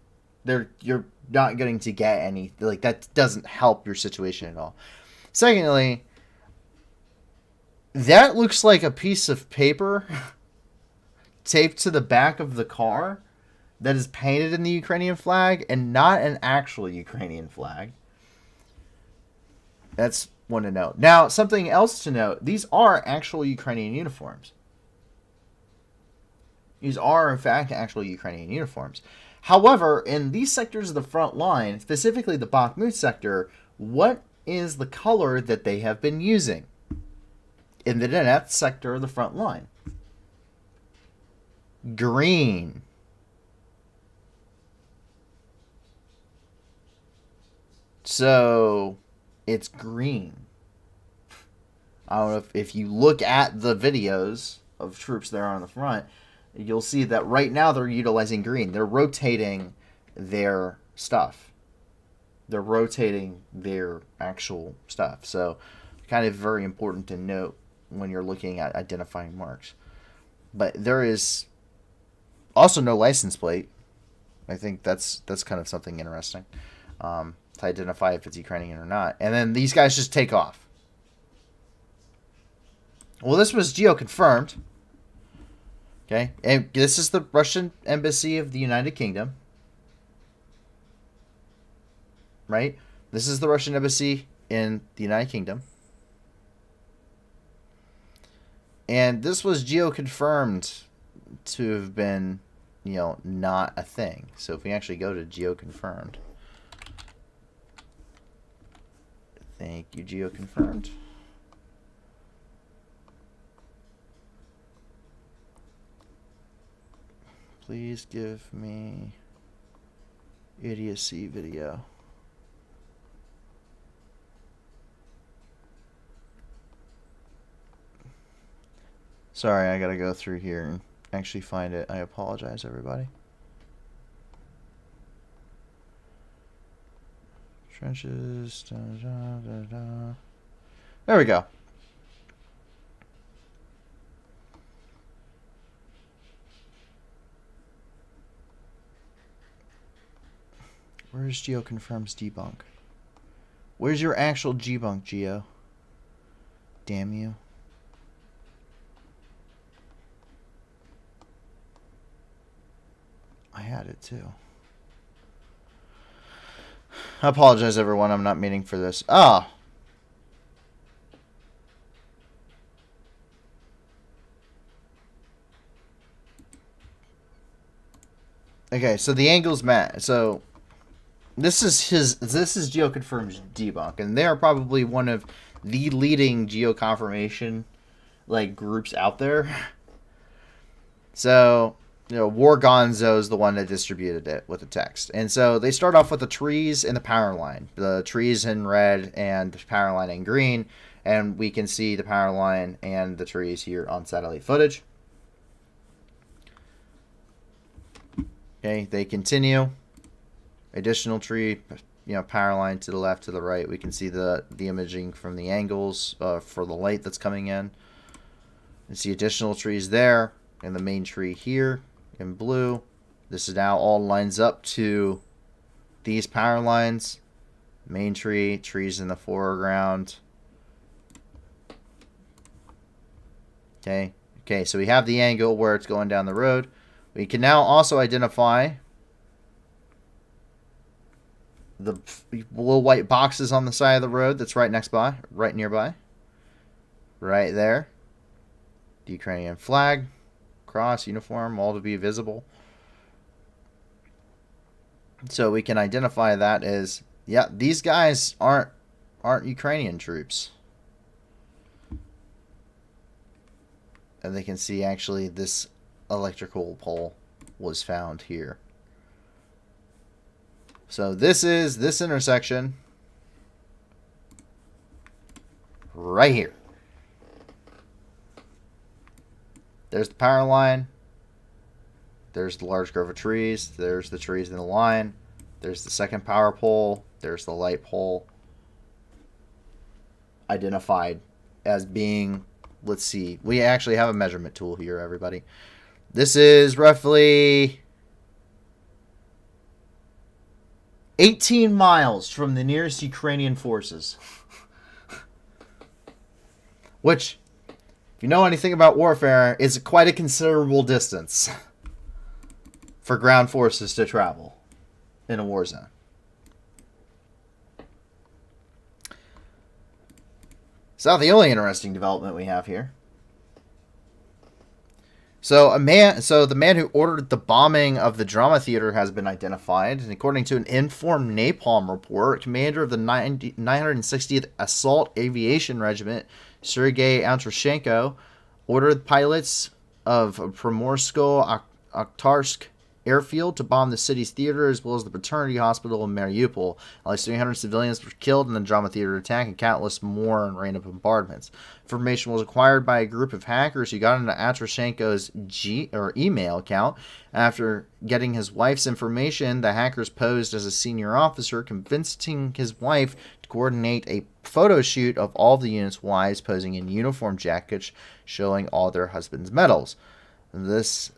You're not going to get any, like, that doesn't help your situation at all. Secondly, that looks like a piece of paper taped to the back of the car that is painted in the Ukrainian flag and not an actual Ukrainian flag. That's one to note. Now, something else to note, these are actual Ukrainian uniforms. These are, in fact, actual Ukrainian uniforms. However, in these sectors of the front line, specifically the Bakhmut sector, what is the color that they have been using in the Donetsk sector of the front line? Green. So, it's green. I don't know if you look at the videos of troops there on the front, you'll see that right now they're utilizing green. They're rotating their stuff. They're rotating their actual stuff. So, kind of very important to note when you're looking at identifying marks. But there is also no license plate. I think that's kind of something interesting to identify if it's Ukrainian or not. And then these guys just take off. Well, this was geo-confirmed. Okay, and this is the Russian Embassy of the United Kingdom. Right? This is the Russian Embassy in the United Kingdom. And this was geo-confirmed to have been, not a thing. So if we actually go to geo-confirmed. Thank you, geo-confirmed. Please give me idiocy video. Sorry, I gotta go through here and actually find it. I apologize, everybody. Trenches. Da, da, da, da. There we go. Where's GeoConfirm's debunk? Where's your actual debunk, Geo? Damn you. I had it too. I apologize, everyone. I'm not meaning for this. Ah. Okay, so the angle's Matt. So this is GeoConfirm's debunk, and they are probably one of the leading geoconfirmation groups out there. So, War Gonzo is the one that distributed it with the text. And so they start off with the trees and the power line. The trees in red and the power line in green. And we can see the power line and the trees here on satellite footage. Okay, they continue. Additional tree, power line to the left, to the right. We can see the imaging from the angles for the light that's coming in. You see additional trees there, and the main tree here in blue. This is now all lines up to these power lines. Main tree, trees in the foreground. Okay, so we have the angle where it's going down the road. We can now also identify the little white boxes on the side of the road that's right nearby. Right there. The Ukrainian flag, cross, uniform, all to be visible. So we can identify that as, yeah, these guys aren't Ukrainian troops. And they can see actually this electrical pole was found here. So this is this intersection right here. There's the power line. There's the large grove of trees. There's the trees in the line. There's the second power pole. There's the light pole. Identified as being, let's see, we actually have a measurement tool here, everybody. This is roughly 18 miles from the nearest Ukrainian forces. Which, if you know anything about warfare, is quite a considerable distance for ground forces to travel in a war zone. It's not the only interesting development we have here. So the man who ordered the bombing of the drama theater has been identified, and according to an informed napalm report, commander of the 960th Assault Aviation Regiment, Sergei Andrushenko, ordered pilots of Primorsko-Akhtarsk airfield to bomb the city's theater as well as the maternity hospital in Mariupol. At least 300 civilians were killed in the drama theater attack and countless more in rain of bombardments. Information was acquired by a group of hackers who got into Andrushenko's email account. After getting his wife's information, the hackers posed as a senior officer, convincing his wife to coordinate a photo shoot of all the unit's wives posing in uniform jackets showing all their husbands' medals. This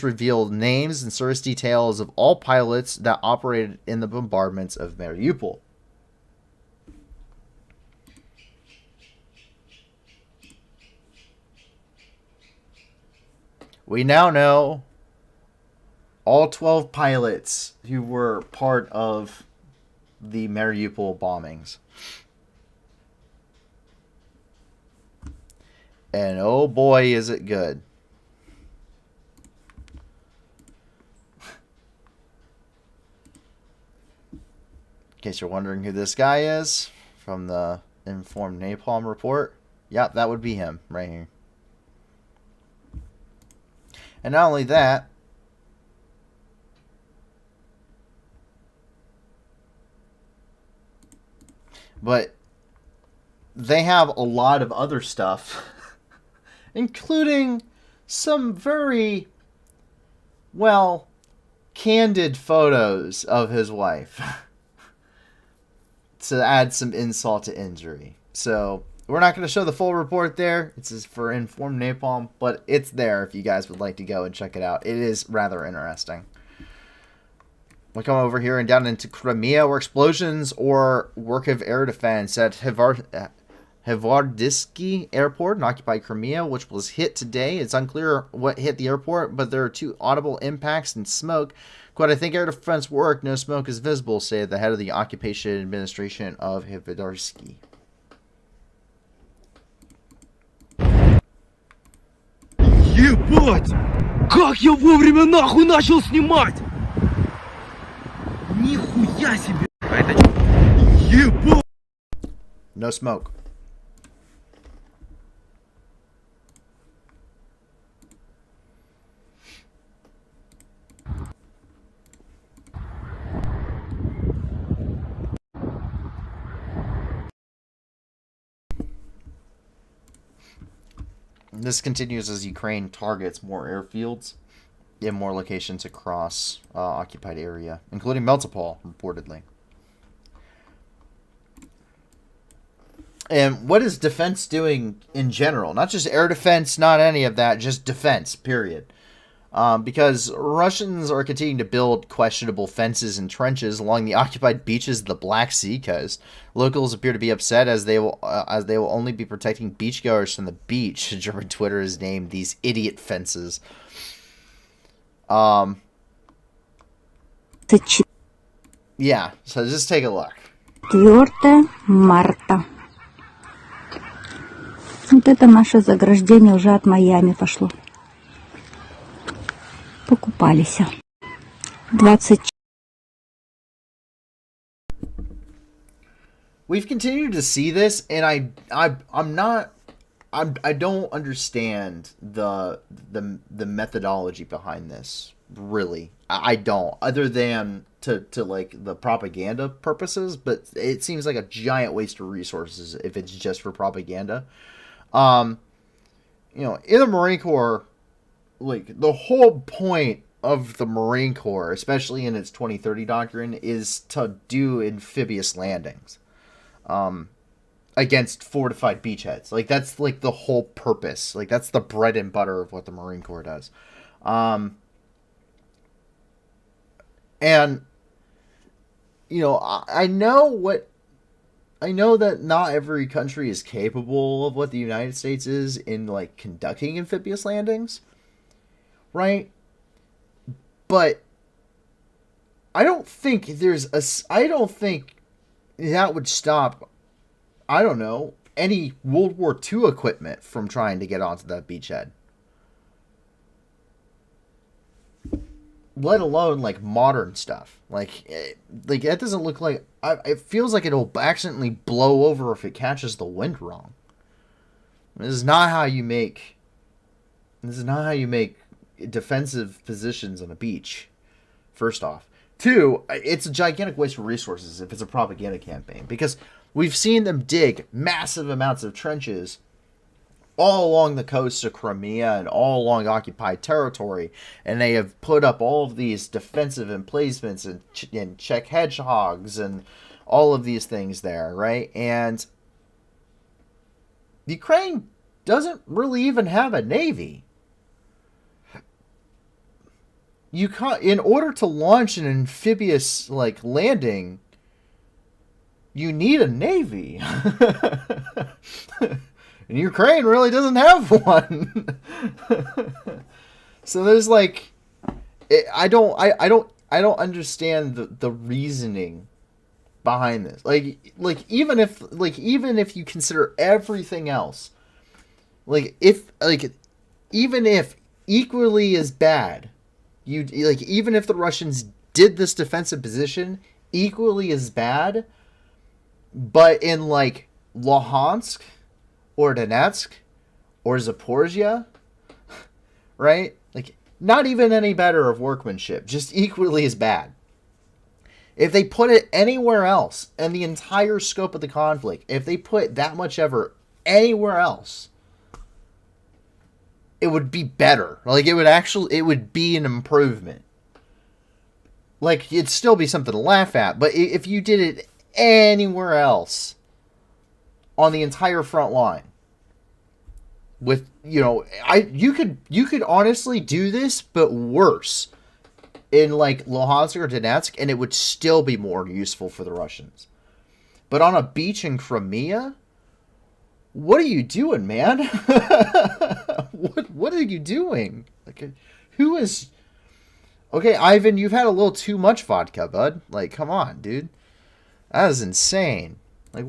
revealed names and service details of all pilots that operated in the bombardments of Mariupol. We now know all 12 pilots who were part of the Mariupol bombings. And oh boy, is it good. In case you're wondering who this guy is from the informed napalm report, yep, that would be him right here. And not only that, but they have a lot of other stuff, including some very, well, candid photos of his wife. To add some insult to injury. So we're not going to show the full report there. It's just for informed napalm, but it's there if you guys would like to go and check it out. It is rather interesting. We come over here and down into Crimea, where explosions or work of air defense at Hvardysky Airport in occupied Crimea, which was hit today. It's unclear what hit the airport, but there are two audible impacts and smoke. Quote, I think air defense worked. No smoke is visible, said the head of the occupation administration of Hvardysky. Ебать! Как я вовремя нахуй начал снимать! Нихуя себе! Ебать! No smoke. This continues as Ukraine targets more airfields in more locations across occupied area, including Melitopol, reportedly. And what is defense doing in general? Not just air defense, not any of that, just defense, period. Because Russians are continuing to build questionable fences and trenches along the occupied beaches of the Black Sea coast. Locals appear to be upset as they will only be protecting beachgoers from the beach. German Twitter has named these idiot fences. Yeah, so just take a look. 4 марта. Вот это наше заграждение уже от Майами пошло. Покупались. 20 we've continued to see this, and I don't understand the methodology behind this, really. I don't, other than to like the propaganda purposes, but it seems like a giant waste of resources if it's just for propaganda. In the Marine Corps, like, the whole point of the Marine Corps, especially in its 2030 doctrine, is to do amphibious landings against fortified beachheads. Like, that's like the whole purpose. Like, that's the bread and butter of what the Marine Corps does. And I know that not every country is capable of what the United States is in, like, conducting amphibious landings, right? But I don't think that would stop, I don't know, any World War II equipment from trying to get onto that beachhead. Let alone, like, modern stuff. Like that doesn't look like... it feels like it'll accidentally blow over if it catches the wind wrong. This is not how you make defensive positions on a beach, first off. Two, it's a gigantic waste of resources if it's a propaganda campaign, because we've seen them dig massive amounts of trenches all along the coast of Crimea and all along occupied territory, and they have put up all of these defensive emplacements and Czech hedgehogs and all of these things there, right? And Ukraine doesn't really even have a navy. In order to launch an amphibious, like, landing, you need a navy. And Ukraine really doesn't have one. So there's, like, I don't understand the reasoning behind this. Like even if you consider everything else, even if equally as bad, even if the Russians did this defensive position equally as bad, but in, like, Luhansk or Donetsk or Zaporizhia, right? Like, not even any better of workmanship, just equally as bad. If they put it anywhere else in the entire scope of the conflict, if they put that much effort anywhere else, it would be better. Like, it would be an improvement. Like, it'd still be something to laugh at, but if you did it anywhere else on the entire front line, with, you could honestly do this, but worse, in, like, Luhansk or Donetsk, and it would still be more useful for the Russians. But on a beach in Crimea, what are you doing, man? What are you doing? Like, who is... Okay, Ivan, you've had a little too much vodka, bud. Like, come on, dude. That is insane. Like,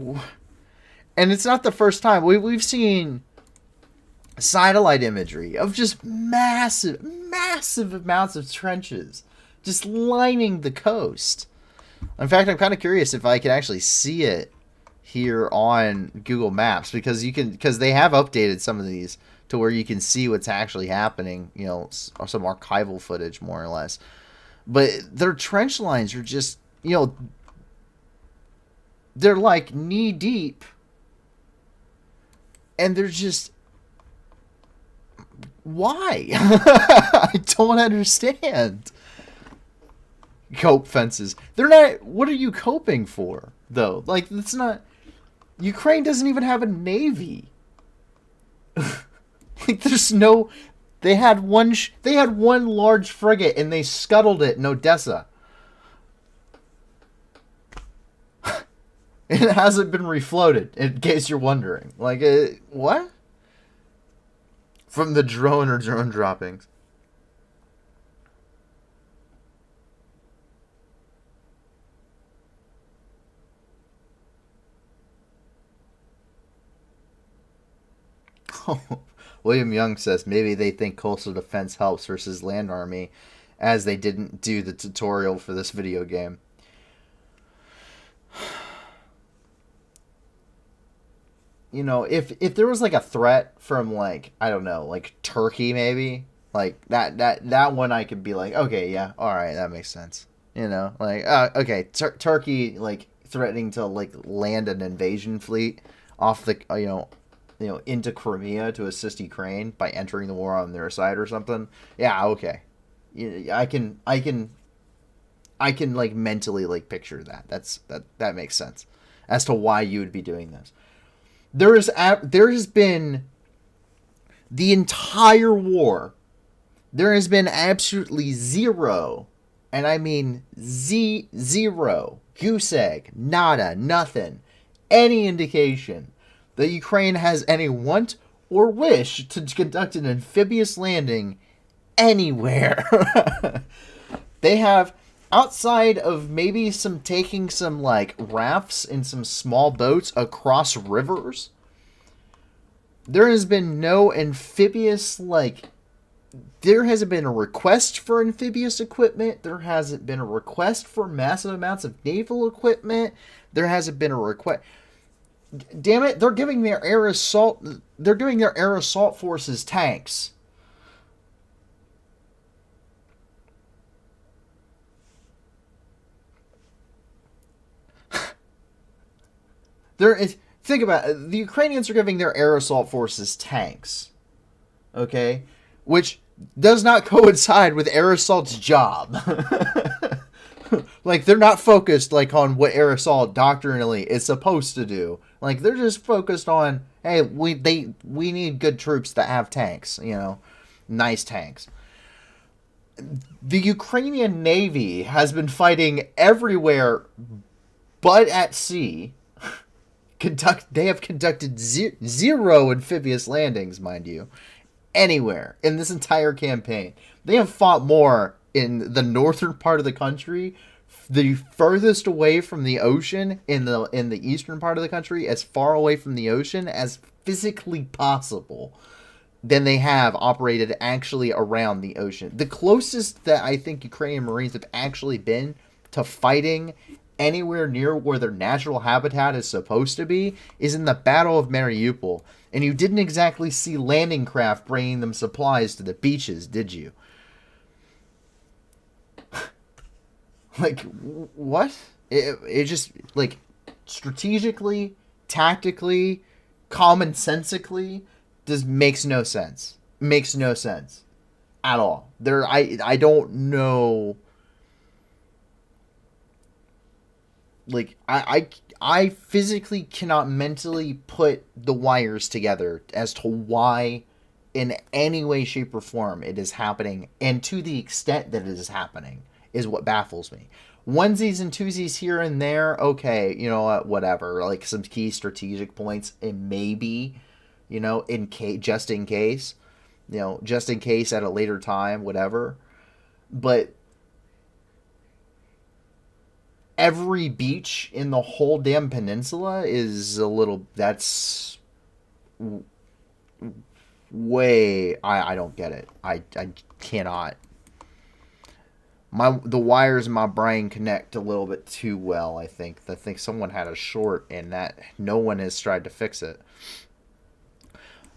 and it's not the first time. We've seen satellite imagery of just massive amounts of trenches just lining the coast. In fact, I'm kind of curious if I can actually see it here on Google Maps, because they have updated some of these to where you can see what's actually happening, some archival footage, more or less. But their trench lines are just, they're like knee deep, and they're just, why? I don't understand. Cope fences. They're not, what are you coping for, though? Like, that's not, Ukraine doesn't even have a navy. Like, there's no, they had one large frigate and they scuttled it in Odessa. It hasn't been refloated, in case you're wondering. Like, what? From the drone or drone droppings. William Young says maybe they think coastal defense helps versus land army, as they didn't do the tutorial for this video game. if there was like a threat from like, I don't know, like Turkey maybe, like that one I could be like, okay, yeah, all right, that makes sense. Like okay, Turkey like threatening to like land an invasion fleet off the into Crimea to assist Ukraine by entering the war on their side or something. Yeah, okay. I can like mentally like picture that. That makes sense as to why you would be doing this. There has been the entire war. There has been absolutely zero, and I mean zero, goose egg, nada, nothing, any indication that Ukraine has any want or wish to conduct an amphibious landing anywhere. They have, outside of maybe taking some like rafts and some small boats across rivers, there has been no amphibious, like, there hasn't been a request for amphibious equipment. There hasn't been a request for massive amounts of naval equipment. There hasn't been a request. Damn it, they're giving their air assault forces tanks. Think about it. The Ukrainians are giving their air assault forces tanks. Okay? Which does not coincide with air assault's job. Like, they're not focused like on what air assault doctrinally is supposed to do. Like, they're just focused on, hey, we need good troops that have tanks, nice tanks. The Ukrainian Navy has been fighting everywhere but at sea. They have conducted zero amphibious landings, mind you, anywhere in this entire campaign. They have fought more in the northern part of the country, the furthest away from the ocean in the eastern part of the country, as far away from the ocean as physically possible, than they have operated actually around the ocean. The closest that I think Ukrainian Marines have actually been to fighting anywhere near where their natural habitat is supposed to be is in the Battle of Mariupol. And you didn't exactly see landing craft bringing them supplies to the beaches, did you? Like, what? It just, like, strategically, tactically, commonsensically, makes no sense. Makes no sense. At all. I don't know. Like, I physically cannot mentally put the wires together as to why, in any way, shape, or form, it is happening, and to the extent that it is happening, is what baffles me. Onesies and twosies here and there, okay, you know what, whatever. Like, some key strategic points, and maybe, just in case at a later time, whatever. But every beach in the whole damn peninsula is a little, that's way, I don't get it. I cannot. The wires in my brain connect a little bit too well, I think. I think someone had a short and that no one has tried to fix it.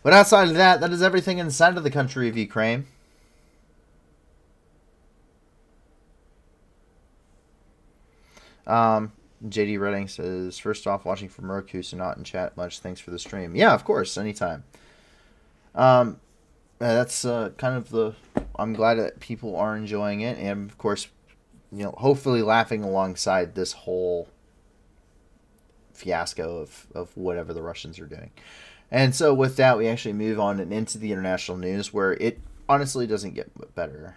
But outside of that, that is everything inside of the country of Ukraine. JD Redding says, first off, watching from Roku, so not in chat much. Thanks for the stream. Yeah, of course, anytime. That's kind of I'm glad that people are enjoying it, and of course, hopefully laughing alongside this whole fiasco of whatever the Russians are doing. And so with that, we actually move on and into the international news, where it honestly doesn't get better.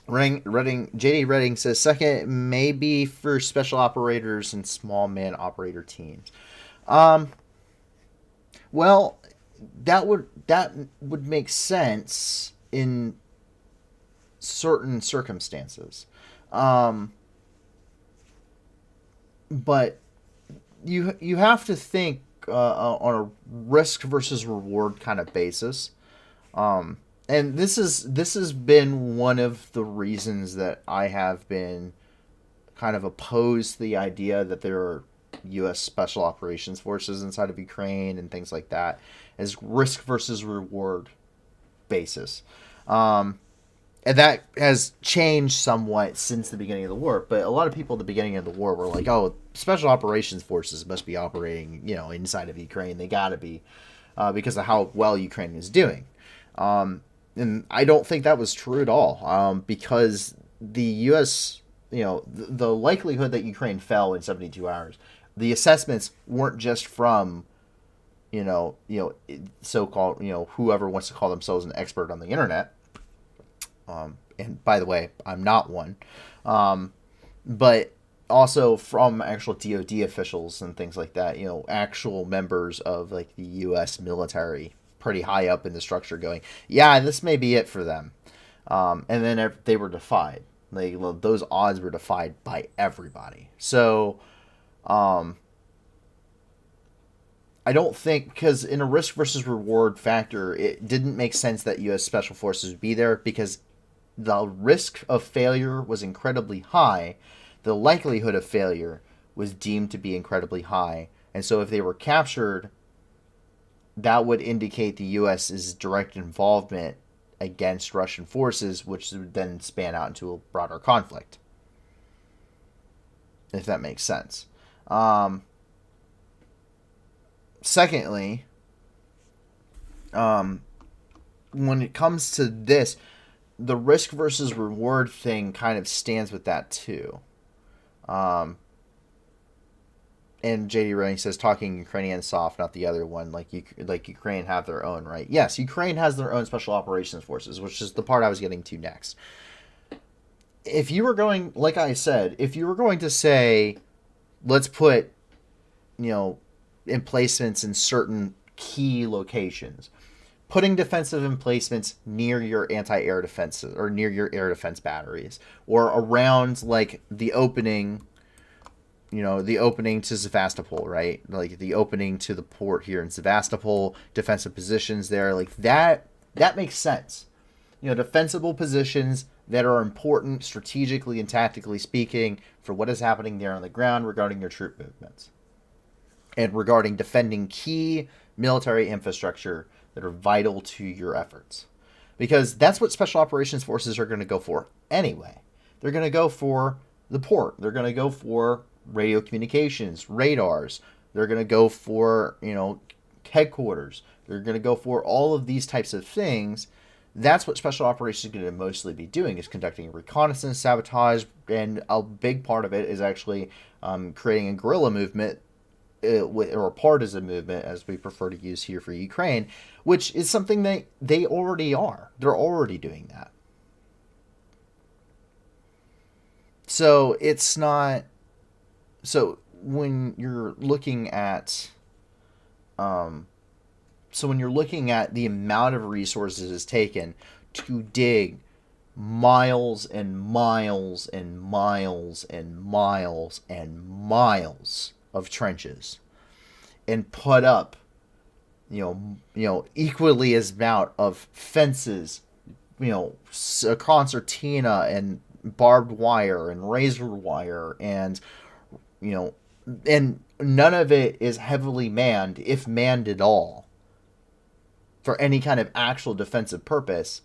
JD Redding says, second, maybe for special operators and small man operator teams. Well, that would make sense in certain circumstances. But you have to think on a risk versus reward kind of basis. And this has been one of the reasons that I have been kind of opposed to the idea that there are U.S. Special Operations Forces inside of Ukraine and things like that as risk versus reward basis. And that has changed somewhat since the beginning of the war. But a lot of people at the beginning of the war were like, oh, Special Operations Forces must be operating, inside of Ukraine. They got to be because of how well Ukraine is doing. And I don't think that was true at all because the U.S., the likelihood that Ukraine fell in 72 hours, the assessments weren't just from, so-called, whoever wants to call themselves an expert on the internet. And by the way, I'm not one. But also from actual DoD officials and things like that, actual members of like the U.S. military pretty high up in the structure going, yeah, this may be it for them. And then they were defied. Those odds were defied by everybody. So, I don't think, because in a risk versus reward factor, it didn't make sense that U.S. Special Forces would be there because the risk of failure was incredibly high. The likelihood of failure was deemed to be incredibly high. And so if they were captured, that would indicate the U.S.'s direct involvement against Russian forces, which would then span out into a broader conflict. If that makes sense. Secondly, when it comes to this, the risk versus reward thing kind of stands with that too. And JD Running says talking Ukrainian soft, not the other one. Like Ukraine have their own, right? Yes, Ukraine has their own special operations forces, which is the part I was getting to next. If you were going, like I said, if you were going to say, let's put, emplacements in certain key locations, putting defensive emplacements near your anti-air defenses or near your air defense batteries or around like the opening, the opening to Sevastopol, right? Like the opening to the port here in Sevastopol, defensive positions there, like that makes sense. Defensible positions that are important strategically and tactically speaking for what is happening there on the ground regarding your troop movements and regarding defending key military infrastructure that are vital to your efforts. Because that's what Special Operations Forces are going to go for anyway. They're going to go for the port. They're going to go for radio communications, radars. They're going to go for, headquarters. They're going to go for all of these types of things. That's what Special Operations is going to mostly be doing, is conducting reconnaissance, sabotage, and a big part of it is actually creating a guerrilla movement, or a partisan movement, as we prefer to use here for Ukraine, which is something that they already are. They're already doing that. So it's not... So when you're looking at... So when you're looking at the amount of resources it's taken to dig miles and miles and miles and miles and miles of trenches and put up, equally as amount of fences, a concertina and barbed wire and razor wire and, and none of it is heavily manned, if manned at all, for any kind of actual defensive purpose.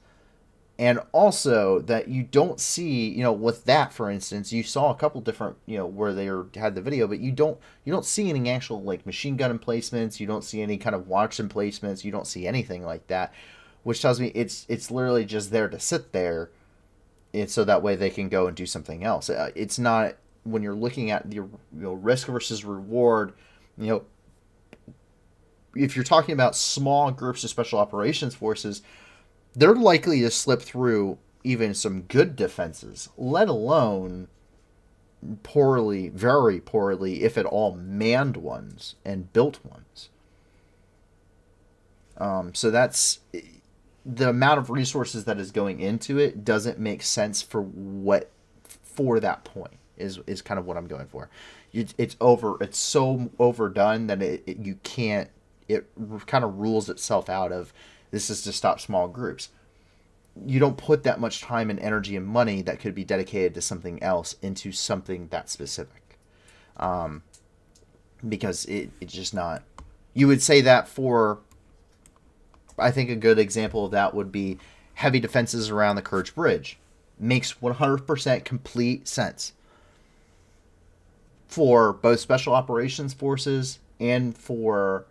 And also that you don't see, with that, for instance, you saw a couple different, where they had the video, but you don't see any actual like machine gun emplacements. You don't see any kind of watch emplacements. You don't see anything like that, which tells me it's literally just there to sit there, and so that way they can go and do something else. It's not, when you're looking at the risk versus reward, if you're talking about small groups of Special Operations Forces, they're likely to slip through even some good defenses, let alone poorly, very poorly, if at all, manned ones and built ones. So that's the amount of resources that is going into it doesn't make sense for that point is kind of what I'm going for. It's so overdone that it kind of rules itself out of, this is to stop small groups. You don't put that much time and energy and money that could be dedicated to something else into something that specific. because it's just not. You would say that for, I think a good example of that would be heavy defenses around the Kerch Bridge. Makes 100% complete sense for both special operations forces and for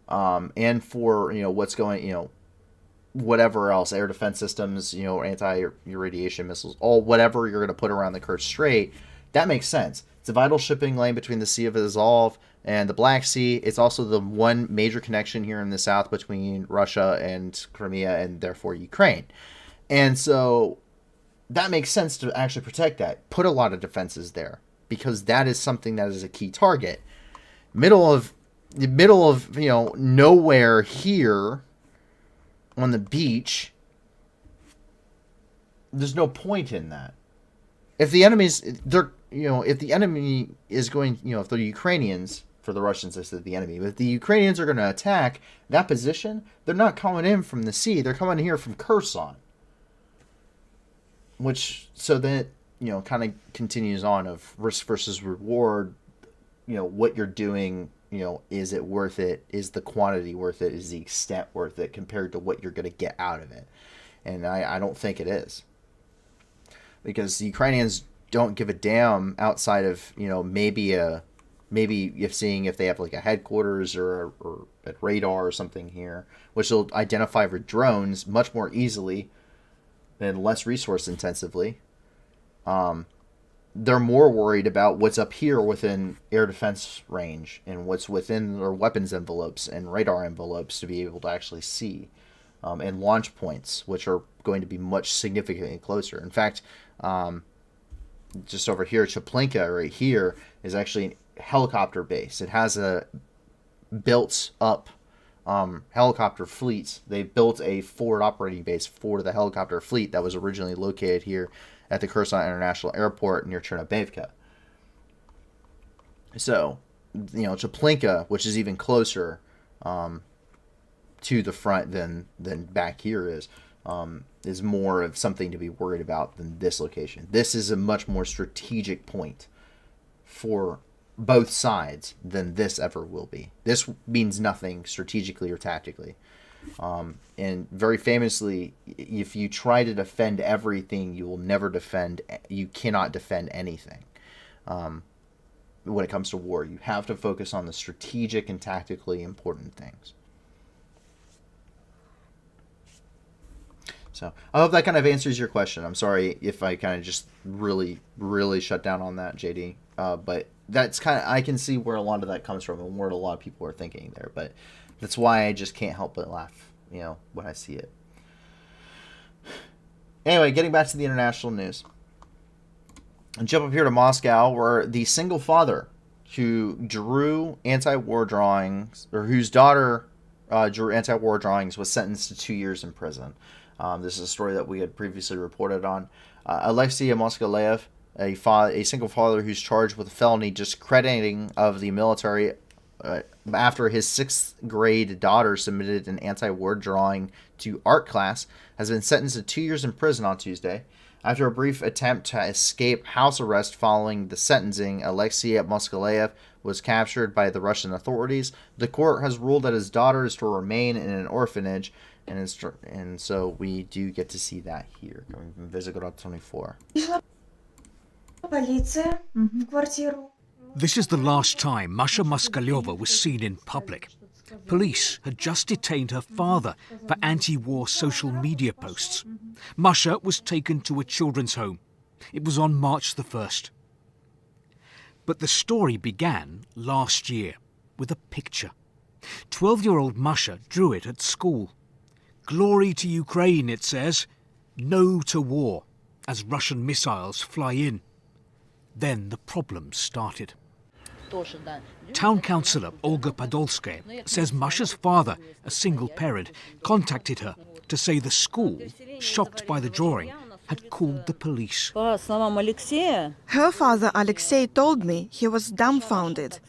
what's going, whatever else, air defense systems, anti-irradiation missiles, whatever you're going to put around the Kerch Strait. That makes sense. It's a vital shipping lane between the Sea of Azov and the Black Sea. It's also the one major connection here in the south between Russia and Crimea and therefore Ukraine. And so that makes sense to actually protect that. Put a lot of defenses there because that is something that is a key target. Middle of nowhere here on the beach. There's no point in that. If the enemy's if the enemy is going, if the Ukrainians, for the Russians I said the enemy, but if the Ukrainians are going to attack that position, they're not coming in from the sea, they're coming here from Kherson. Which, so that, kind of continues on of risk versus reward, what you're doing, is it worth it? Is the quantity worth it? Is the extent worth it compared to what you're going to get out of it? And I don't think it is. Because the Ukrainians don't give a damn outside of, maybe if seeing if they have like a headquarters or a radar or something here, which they'll identify for drones much more easily and less resource intensively. They're more worried about what's up here within air defense range and what's within their weapons envelopes and radar envelopes to be able to actually see, and launch points, which are going to be much significantly closer. In fact, just over here, Chaplinka right here is actually a helicopter base. It has a built up helicopter fleets. They built a forward operating base for the helicopter fleet that was originally located here at the Kherson International Airport near Chernobivka. So, Chaplinka, which is even closer to the front than back here is more of something to be worried about than this location. This is a much more strategic point for both sides than this ever will be. This means nothing strategically or tactically. And very famously, if you try to defend everything, you cannot defend anything. When it comes to war, you have to focus on the strategic and tactically important things. So I hope that kind of answers your question. I'm sorry if I kind of just really, really shut down on that, JD. But that's kind of, I can see where a lot of that comes from and where a lot of people are thinking there. But that's why I just can't help but laugh, when I see it. Anyway, getting back to the international news. And jump up here to Moscow, where the single father who drew anti-war drawings, or whose daughter drew anti-war drawings, was sentenced to 2 years in prison. This is a story that we had previously reported on. Alexei Moskalev, a single father who's charged with a felony discrediting of the military after his 6th grade daughter submitted an anti-war drawing to art class, has been sentenced to 2 years in prison on Tuesday. After a brief attempt to escape house arrest following the sentencing, Alexei Moskalev was captured by the Russian authorities. The court has ruled that his daughter is to remain in an orphanage, and so we do get to see that here, coming from Visegrad 24. This is the last time Masha Moskalev was seen in public. Police had just detained her father for anti-war social media posts. Masha was taken to a children's home. It was on March the 1st. But the story began last year with a picture. 12-year-old Masha drew it at school. "Glory to Ukraine," it says. "No to war," as Russian missiles fly in. Then the problems started. Town councillor Olga Podolskaya says Masha's father, a single parent, contacted her to say the school, shocked by the drawing, had called the police. Her father Alexei told me he was dumbfounded.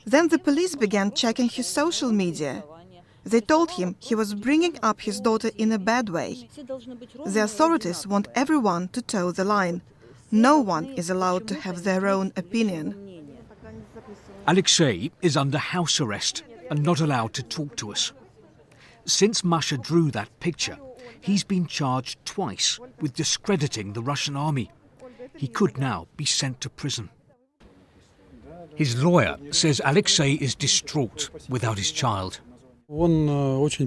Then the police began checking his social media. They told him he was bringing up his daughter in a bad way. The authorities want everyone to toe the line. No one is allowed to have their own opinion. Alexei is under house arrest and not allowed to talk to us. Since Masha drew that picture, he's been charged twice with discrediting the Russian army. He could now be sent to prison. His lawyer says Alexei is distraught without his child. Alexei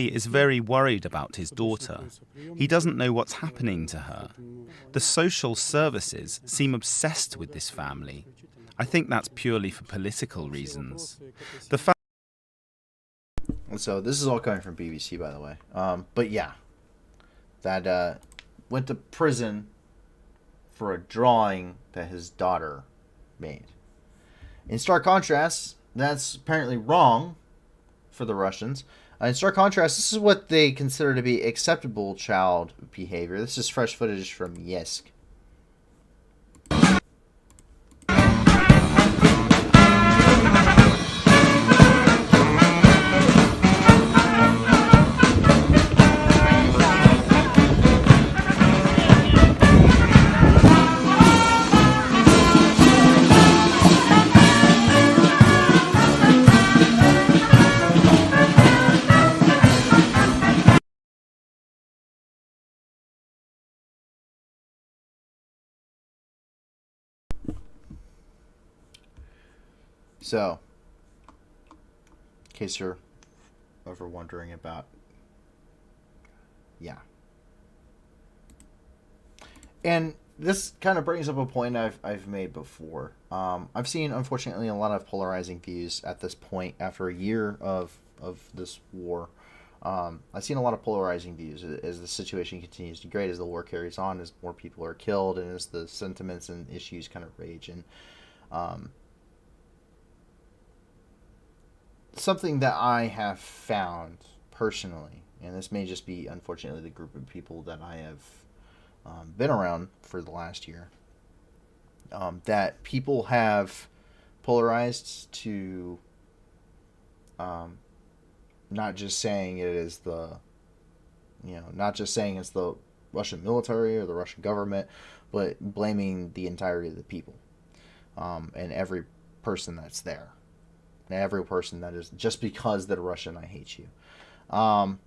is very worried about his daughter. He doesn't know what's happening to her. The social services seem obsessed with this family. I think that's purely for political reasons. So this is all coming from BBC, by the way. But yeah, that went to prison for a drawing that his daughter made. In stark contrast, that's apparently wrong for the Russians. In stark contrast, this is what they consider to be acceptable child behavior. This is fresh footage from Yesk. So, in case you're ever wondering about, yeah. And this kind of brings up a point I've made before. I've seen, unfortunately, a lot of polarizing views at this point after a year of this war. I've seen a lot of polarizing views as the situation continues to degrade, as the war carries on, as more people are killed, and as the sentiments and issues kind of rage. And something that I have found personally, and this may just be, unfortunately, the group of people that I have been around for the last year, that people have polarized to not just saying it is the, not just saying it's the Russian military or the Russian government, but blaming the entirety of the people, and every person that's there. Every person that is, just because they're Russian, I hate you. And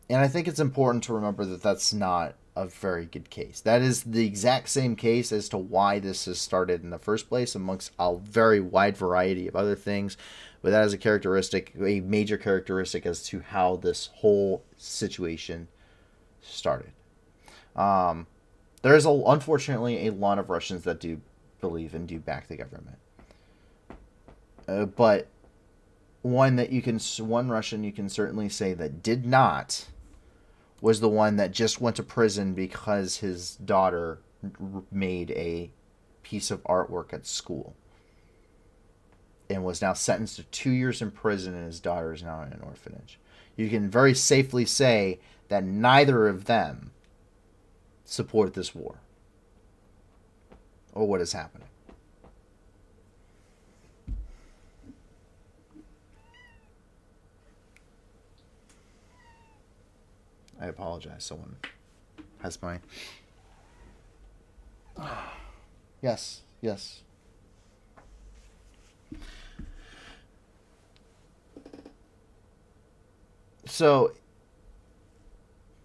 I think it's important to remember that that's not a very good case. That is the exact same case as to why this has started in the first place, amongst a very wide variety of other things. But that is a major characteristic as to how this whole situation started. There is, unfortunately, a lot of Russians that do believe and do back the government. But one Russian you can certainly say that did not was the one that just went to prison because his daughter made a piece of artwork at school and was now sentenced to 2 years in prison, and his daughter is now in an orphanage. You can very safely say that neither of them support this war or what is happening. I apologize. Someone has my... Yes. So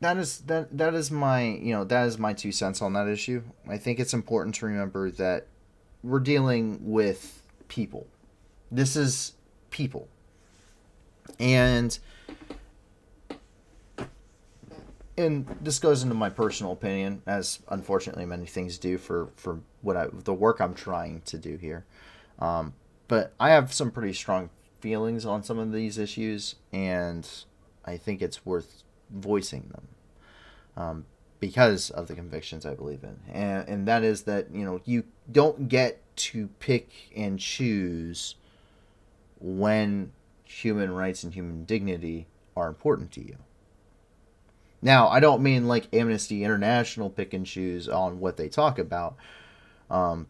that is my 2 cents on that issue. I think it's important to remember that we're dealing with people. This is people. And this goes into my personal opinion, as unfortunately many things do for the work I'm trying to do here. But I have some pretty strong feelings on some of these issues, and I think it's worth voicing them because of the convictions I believe in. And that is that, you don't get to pick and choose when human rights and human dignity are important to you. Now, I don't mean like Amnesty International pick and choose on what they talk about,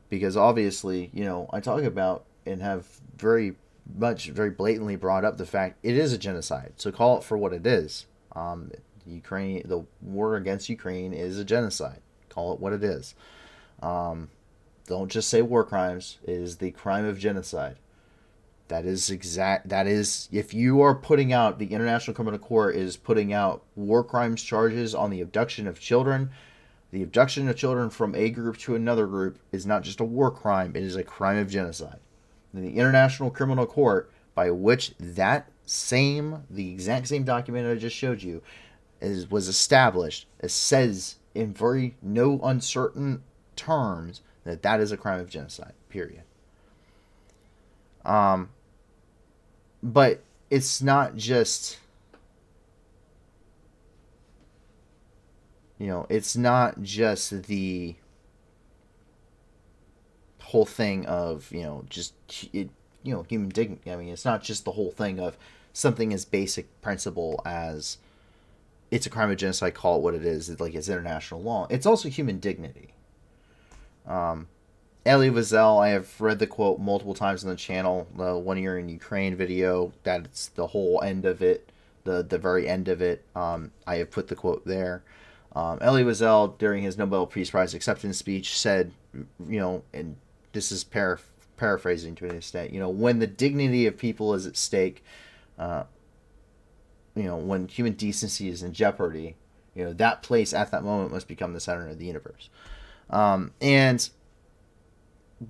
because obviously, I talk about and have very blatantly brought up the fact it is a genocide. So call it for what it is. The war against Ukraine is a genocide. Call it what it is. don't just say war crimes, it is the crime of genocide. That is if you are putting out, the International Criminal Court is putting out war crimes charges on the abduction of children. The abduction of children from a group to another group is not just a war crime, it is a crime of genocide. And the International Criminal Court, by which the exact same document I just showed you, was established, it says in very no uncertain terms that is a crime of genocide, period. But it's not just, it's not just the whole thing of, human dignity. I mean, it's not just the whole thing of something as basic principle as it's a crime of genocide, call it what it is, it's international law. It's also human dignity. Elie Wiesel, I have read the quote multiple times on the channel. The 1 year in Ukraine video, that's the whole end of it, the very end of it. I have put the quote there. Elie Wiesel, during his Nobel Peace Prize acceptance speech, said, and this is paraphrasing to an extent, when the dignity of people is at stake, when human decency is in jeopardy, that place at that moment must become the center of the universe. And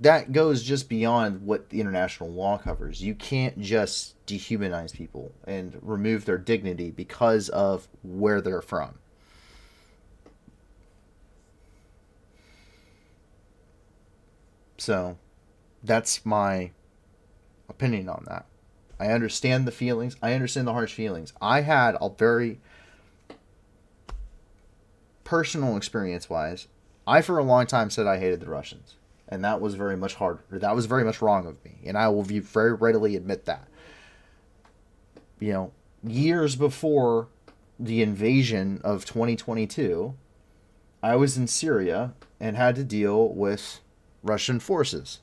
that goes just beyond what the international law covers. You can't just dehumanize people and remove their dignity because of where they're from. So, that's my opinion on that. I understand the feelings. I understand the harsh feelings. I had a very personal experience-wise. I, for a long time, said I hated the Russians. And that was very much that was very much wrong of me. And I will very readily admit that. Years before the invasion of 2022, I was in Syria and had to deal with Russian forces.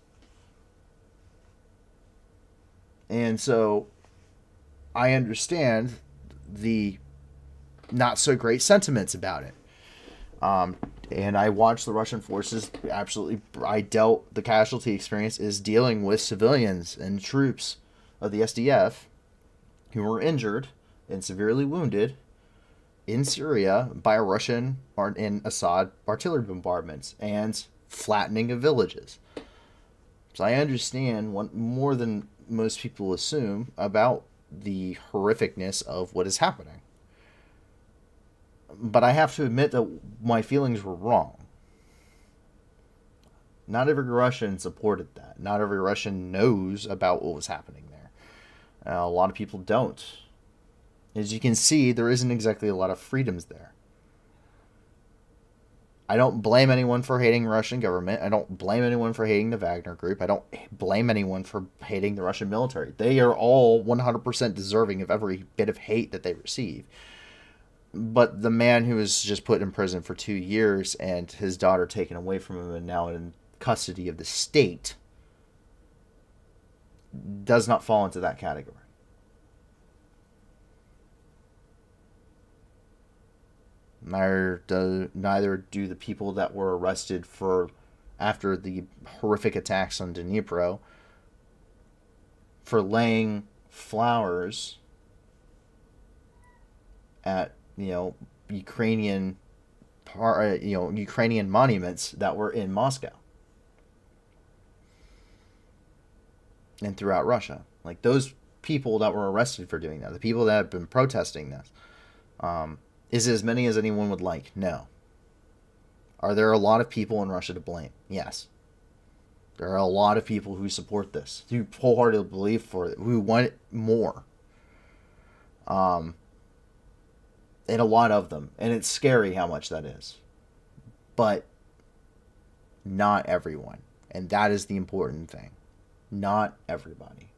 And so I understand the not so great sentiments about it. And I watched the Russian forces the casualty experience is dealing with civilians and troops of the SDF who were injured and severely wounded in Syria by Russian and Assad artillery bombardments and flattening of villages. So I understand more than most people assume about the horrificness of what is happening. But I have to admit that my feelings were wrong. Not every Russian supported that. Not every Russian knows about what was happening there. A lot of people don't. As you can see, there isn't exactly a lot of freedoms there. I don't blame anyone for hating the Russian government. I don't blame anyone for hating the Wagner Group. I don't blame anyone for hating the Russian military. They are all 100% deserving of every bit of hate that they receive. But the man who was just put in prison for 2 years and his daughter taken away from him and now in custody of the state does not fall into that category. Neither do the people that were arrested after the horrific attacks on Dnipro for laying flowers at Ukrainian monuments that were in Moscow and throughout Russia. Like those people that were arrested for doing that, the people that have been protesting this, is it as many as anyone would like? No. Are there a lot of people in Russia to blame? Yes. There are a lot of people who support this, who wholeheartedly believe for it, who want more. And a lot of them. And it's scary how much that is. But not everyone. And that is the important thing. Not everybody.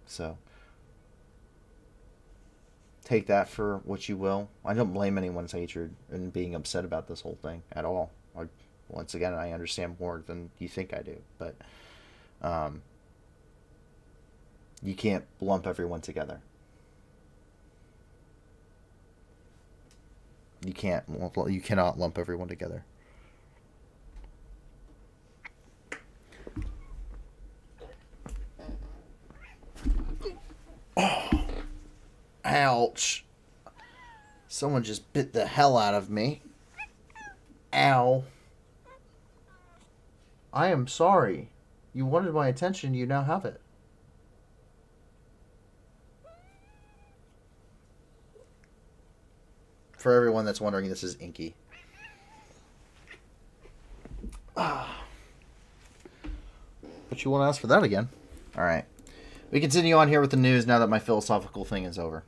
So, take that for what you will. I don't blame anyone's hatred and being upset about this whole thing at all. Once again, I understand more than you think I do. But, you can't lump everyone together. You cannot lump everyone together. Oh, ouch. Someone just bit the hell out of me. Ow. I am sorry. You wanted my attention, you now have it. For everyone that's wondering, this is Inky. But you won't ask for that again. Alright. We continue on here with the news now that my philosophical thing is over.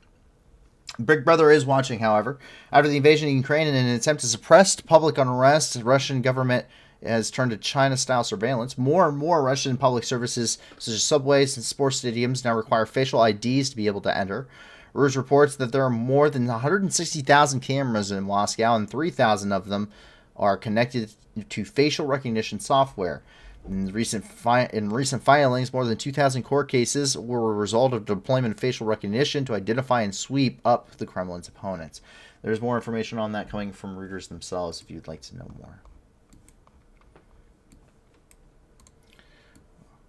Big Brother is watching, however. After the invasion of Ukraine in an attempt to suppress public unrest, the Russian government has turned to China-style surveillance. More and more Russian public services, such as subways and sports stadiums, now require facial IDs to be able to enter. Reuters reports that there are more than 160,000 cameras in Moscow, and 3,000 of them are connected to facial recognition software. In recent filings, more than 2,000 court cases were a result of deployment of facial recognition to identify and sweep up the Kremlin's opponents. There's more information on that coming from Reuters themselves if you'd like to know more.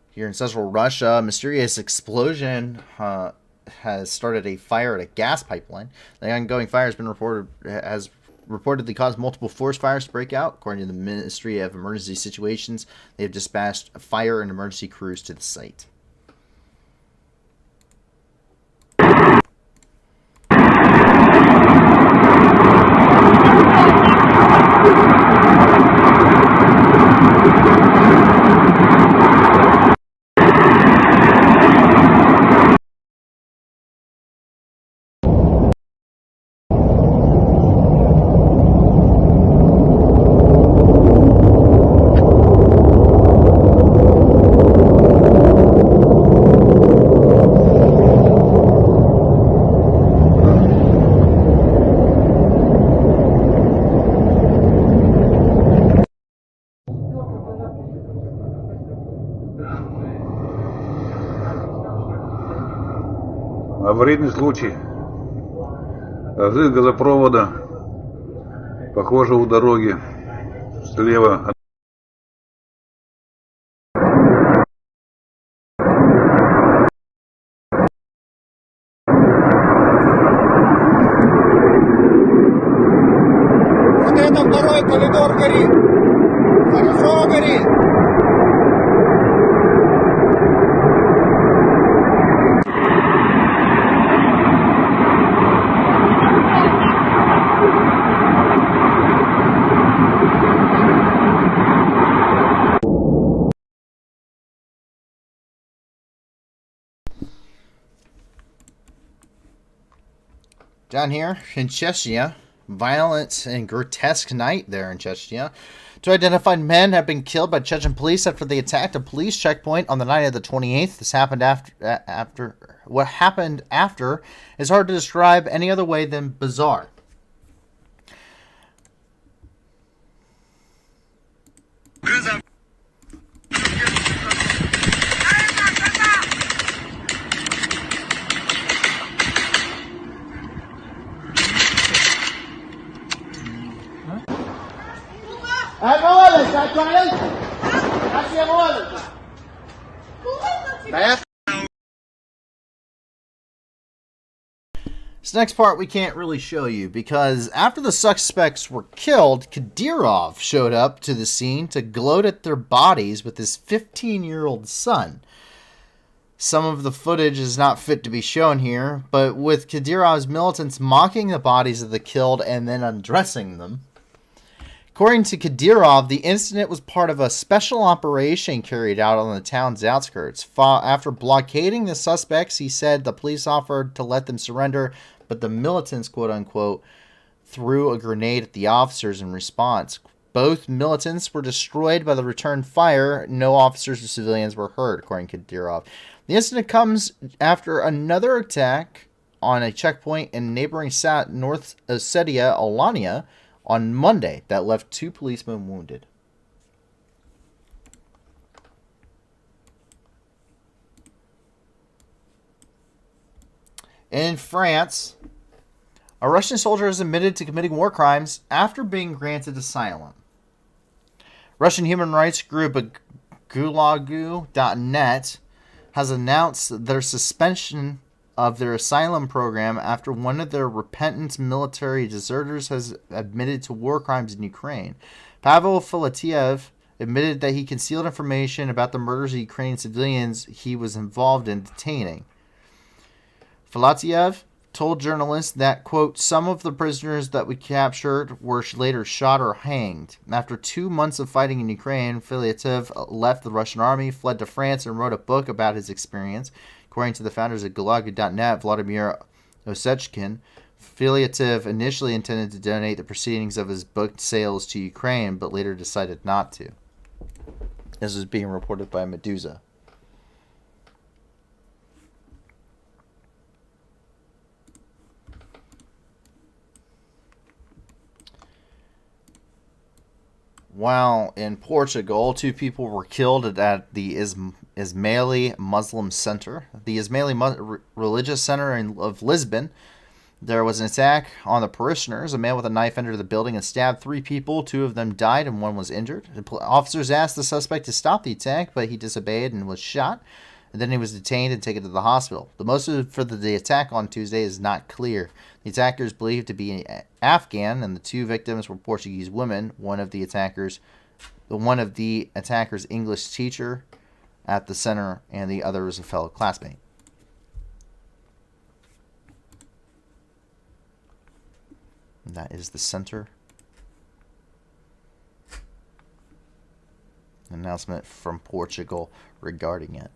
Here in central Russia, a mysterious explosion has started a fire at a gas pipeline. The ongoing fire has reportedly caused multiple forest fires to break out. According to the Ministry of Emergency Situations, they have dispatched fire and emergency crews to the site. Аварийный случай. Разрыв газопровода, похоже, у дороги слева. Вот это второй коридор горит. Хорошо горит. Down here in Chechnya, violent and grotesque night there in Chechnya. Two identified men have been killed by Chechen police after they attacked a police checkpoint on the night of the 28th. This happened after what happened after is hard to describe any other way than bizarre. This next part we can't really show you because after the suspects were killed, Kadyrov showed up to the scene to gloat at their bodies with his 15-year-old son. Some of the footage is not fit to be shown here, but with Kadyrov's militants mocking the bodies of the killed and then undressing them. According to Kadyrov, the incident was part of a special operation carried out on the town's outskirts. After blockading the suspects, he said the police offered to let them surrender, but the militants, quote-unquote, threw a grenade at the officers in response. Both militants were destroyed by the return fire. No officers or civilians were hurt, according to Kadyrov. The incident comes after another attack on a checkpoint in neighboring North Ossetia, Alania, on Monday that left 2 policemen wounded. In France, A Russian soldier has admitted to committing war crimes after being granted asylum. Russian human rights group Gulagu.net has announced their suspension of their asylum program after one of their repentant military deserters has admitted to war crimes in Ukraine. Pavel Filatiev admitted that he concealed information about the murders of Ukrainian civilians he was involved in detaining. Filatiev told journalists that, quote, some of the prisoners that we captured were later shot or hanged. After 2 months of fighting in Ukraine, Filatiev left the Russian army, fled to France, and wrote a book about his experience. According to the founders of Gulagu.net, Vladimir Osechkin, Filatiev initially intended to donate the proceedings of his book sales to Ukraine, but later decided not to. This is being reported by Medusa. While in Portugal, 2 people were killed at the Ismaili Muslim Center. The Ismaili Religious Center of Lisbon. There was an attack on the parishioners. A man with a knife entered the building and stabbed 3 people. 2 of them died and 1 was injured. Officers asked the suspect to stop the attack, but he disobeyed and was shot. And then he was detained and taken to the hospital. The motive for the attack on Tuesday is not clear. The attacker is believed to be Afghan, and the 2 victims were Portuguese women. One of the attackers' English teacher at the center, and the other was a fellow classmate. And that is the center. An announcement from Portugal regarding it.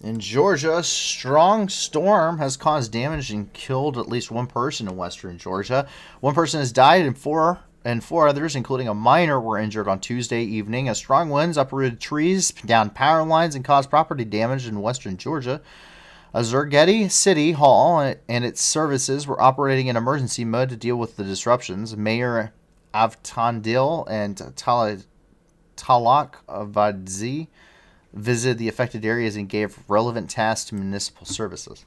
In Georgia, a strong storm has caused damage and killed at least 1 person in western Georgia. 1 person has died and 4 others, including a minor, were injured on Tuesday evening as strong winds uprooted trees, downed power lines, and caused property damage in western Georgia. Azurgeti City Hall and its services were operating in emergency mode to deal with the disruptions. Mayor Avtandil and Talak Vadzi visited the affected areas and gave relevant tasks to municipal services.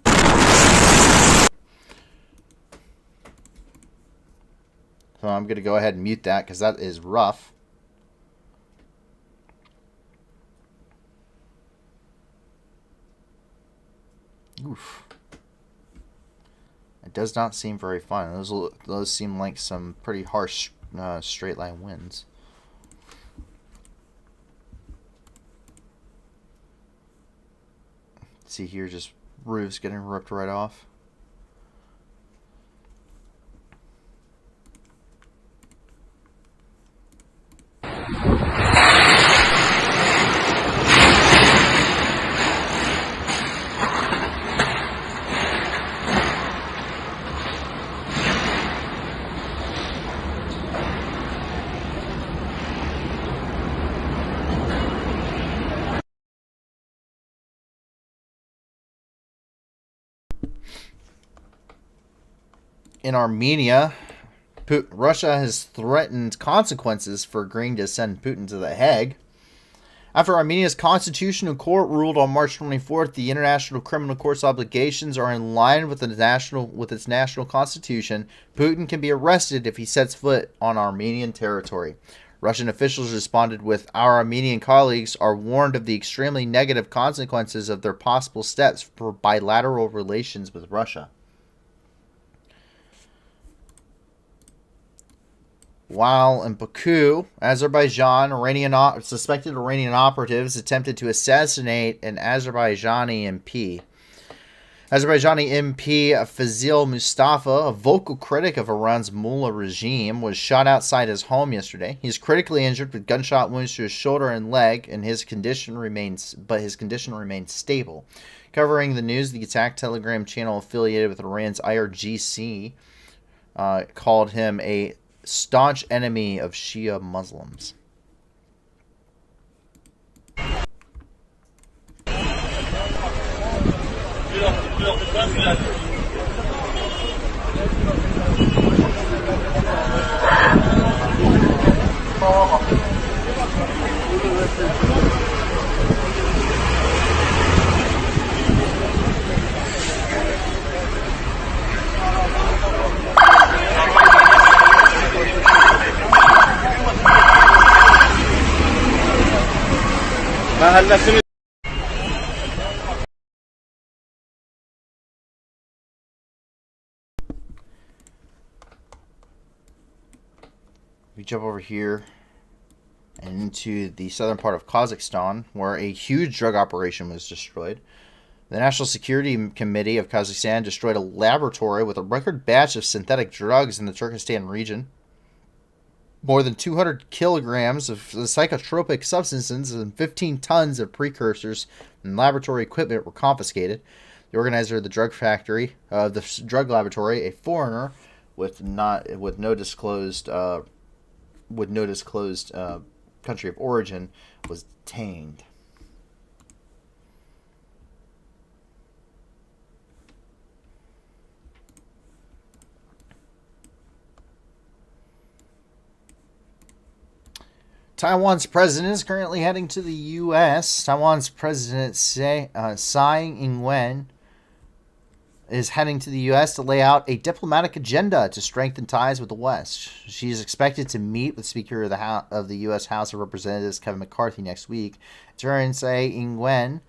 So I'm going to go ahead and mute that because that is rough. Oof. It does not seem very fun. Those seem like some pretty harsh straight line winds. See here, just roofs getting ripped right off. In Armenia, Russia has threatened consequences for agreeing to send Putin to The Hague. After Armenia's constitutional court ruled on March 24th, the International Criminal Court's obligations are in line with its national constitution, Putin can be arrested if he sets foot on Armenian territory. Russian officials responded with, "Our Armenian colleagues are warned of the extremely negative consequences of their possible steps for bilateral relations with Russia." While in Baku, Azerbaijan, suspected Iranian operatives attempted to assassinate an Azerbaijani MP. Azerbaijani MP Fazil Mustafa, a vocal critic of Iran's mullah regime, was shot outside his home yesterday. He is critically injured with gunshot wounds to his shoulder and leg, and his condition remains stable. Covering the news, the attack Telegram channel affiliated with Iran's IRGC called him a staunch enemy of Shia Muslims. Mahallesini We jump over here and into the southern part of Kazakhstan, where a huge drug operation was destroyed. The National Security Committee of Kazakhstan destroyed a laboratory with a record batch of synthetic drugs in the Turkestan region. More than 200 kilograms of psychotropic substances and 15 tons of precursors and laboratory equipment were confiscated. The organizer of the drug factory, the drug laboratory, a foreigner with no disclosed country of origin, was detained. Taiwan's president is currently heading to the U.S. Taiwan's president Tsai Ing-wen is heading to the U.S. to lay out a diplomatic agenda to strengthen ties with the West. She is expected to meet with Speaker of the U.S. House of Representatives Kevin McCarthy next week. Turn Tsai Ing-wen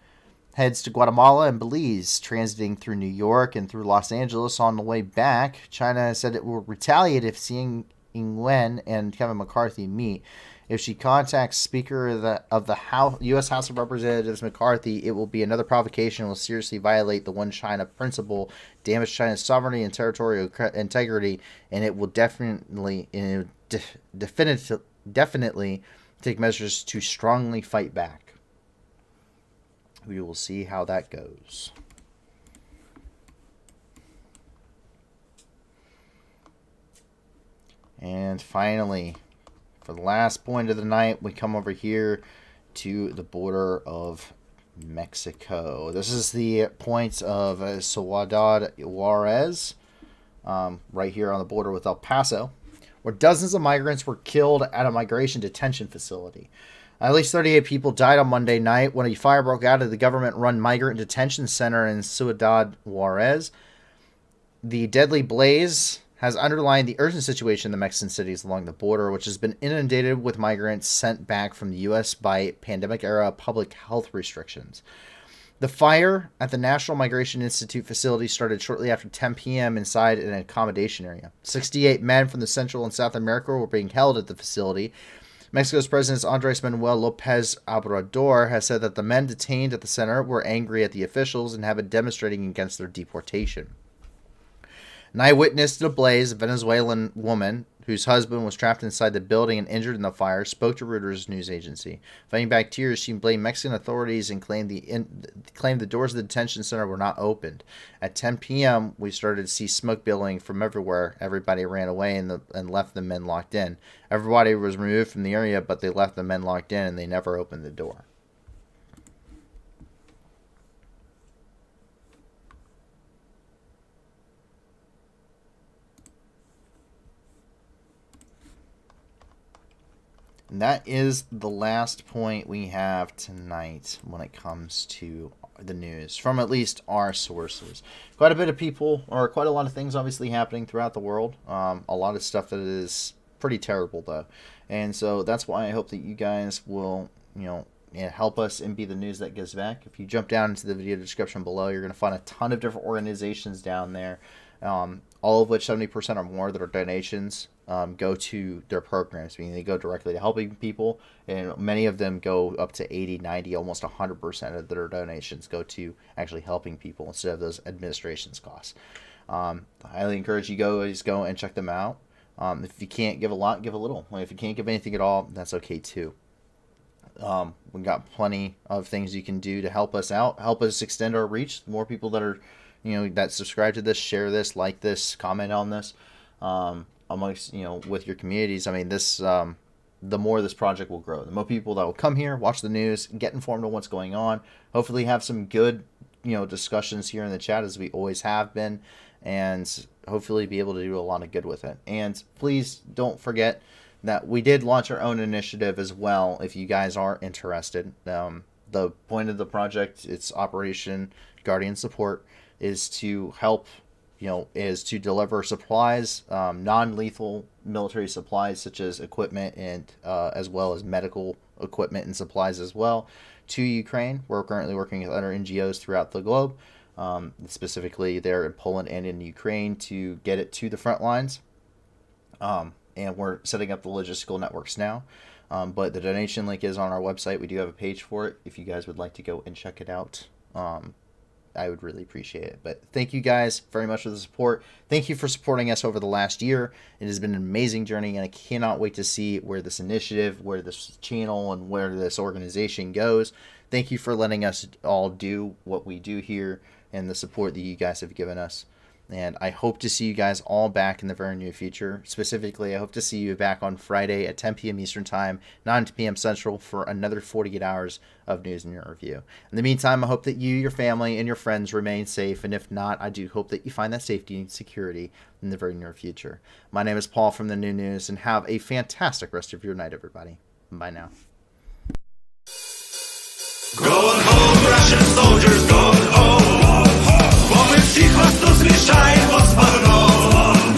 heads to Guatemala and Belize, transiting through New York and through Los Angeles. On the way back, China has said it will retaliate if Tsai Ing-wen and Kevin McCarthy meet. If she contacts Speaker of the U.S. House of Representatives McCarthy, it will be another provocation and will seriously violate the One China principle, damage China's sovereignty and territorial integrity, and it will definitely take measures to strongly fight back. We will see how that goes. And finally, for the last point of the night, we come over here to the border of Mexico. This is the point of Ciudad Juarez, right here on the border with El Paso, where dozens of migrants were killed at a migration detention facility. At least 38 people died on Monday night when a fire broke out at the government-run migrant detention center in Ciudad Juarez. The deadly blaze has underlined the urgent situation in the Mexican cities along the border, which has been inundated with migrants sent back from the U.S. by pandemic-era public health restrictions. The fire at the National Migration Institute facility started shortly after 10 p.m. inside an accommodation area. 68 men from the Central and South America were being held at the facility. Mexico's President Andres Manuel López Obrador has said that the men detained at the center were angry at the officials and have been demonstrating against their deportation. An eyewitness to the blaze, a Venezuelan woman whose husband was trapped inside the building and injured in the fire, spoke to Reuters news agency. Fighting back tears, she blamed Mexican authorities and claimed the doors of the detention center were not opened. At 10 p.m., we started to see smoke billowing from everywhere. Everybody ran away and left the men locked in. Everybody was removed from the area, but they left the men locked in and they never opened the door. And that is the last point we have tonight when it comes to the news, from at least our sources. Quite a bit of people, or quite a lot of things obviously happening throughout the world. A lot of stuff that is pretty terrible, though. And so that's why I hope that you guys will, help us and be the news that gives back. If you jump down into the video description below, you're going to find a ton of different organizations down there, all of which 70% or more that are donations go to their programs, meaning they go directly to helping people, and many of them go up to 80, 90, almost 100% of their donations go to actually helping people instead of those administration's costs. I highly encourage you guys go and check them out. If you can't give a lot, give a little. If you can't give anything at all, that's okay too. We've got plenty of things you can do to help us out, help us extend our reach. The more people that are, that subscribe to this, share this, like this, comment on this, amongst, with your communities. I mean, this, the more this project will grow, the more people that will come here, watch the news, get informed on what's going on, hopefully have some good, discussions here in the chat as we always have been, and hopefully be able to do a lot of good with it. And please don't forget that we did launch our own initiative as well, if you guys are interested. The point of the project, its Operation Guardian Support, is to help, is to deliver supplies, non-lethal military supplies such as equipment and as well as medical equipment and supplies as well to Ukraine. We're currently working with other NGOs throughout the globe, specifically there in Poland and in Ukraine, to get it to the front lines. And we're setting up the logistical networks now. But the donation link is on our website. We do have a page for it. If you guys would like to go and check it out, I would really appreciate it. But thank you guys very much for the support. Thank you for supporting us over the last year. It has been an amazing journey, and I cannot wait to see where this initiative, where this channel, and where this organization goes. Thank you for letting us all do what we do here and the support that you guys have given us. And I hope to see you guys all back in the very near future. Specifically, I hope to see you back on Friday at 10 p.m. Eastern Time, 9 p.m. Central, for another 48 hours of news and review. In the meantime, I hope that you, your family, and your friends remain safe. And if not, I do hope that you find that safety and security in the very near future. My name is Paul from the New News, and have a fantastic rest of your night, everybody. Bye now. Going home, Russian soldiers, going home. Бо ми всіх вас тут змішаємо з багном.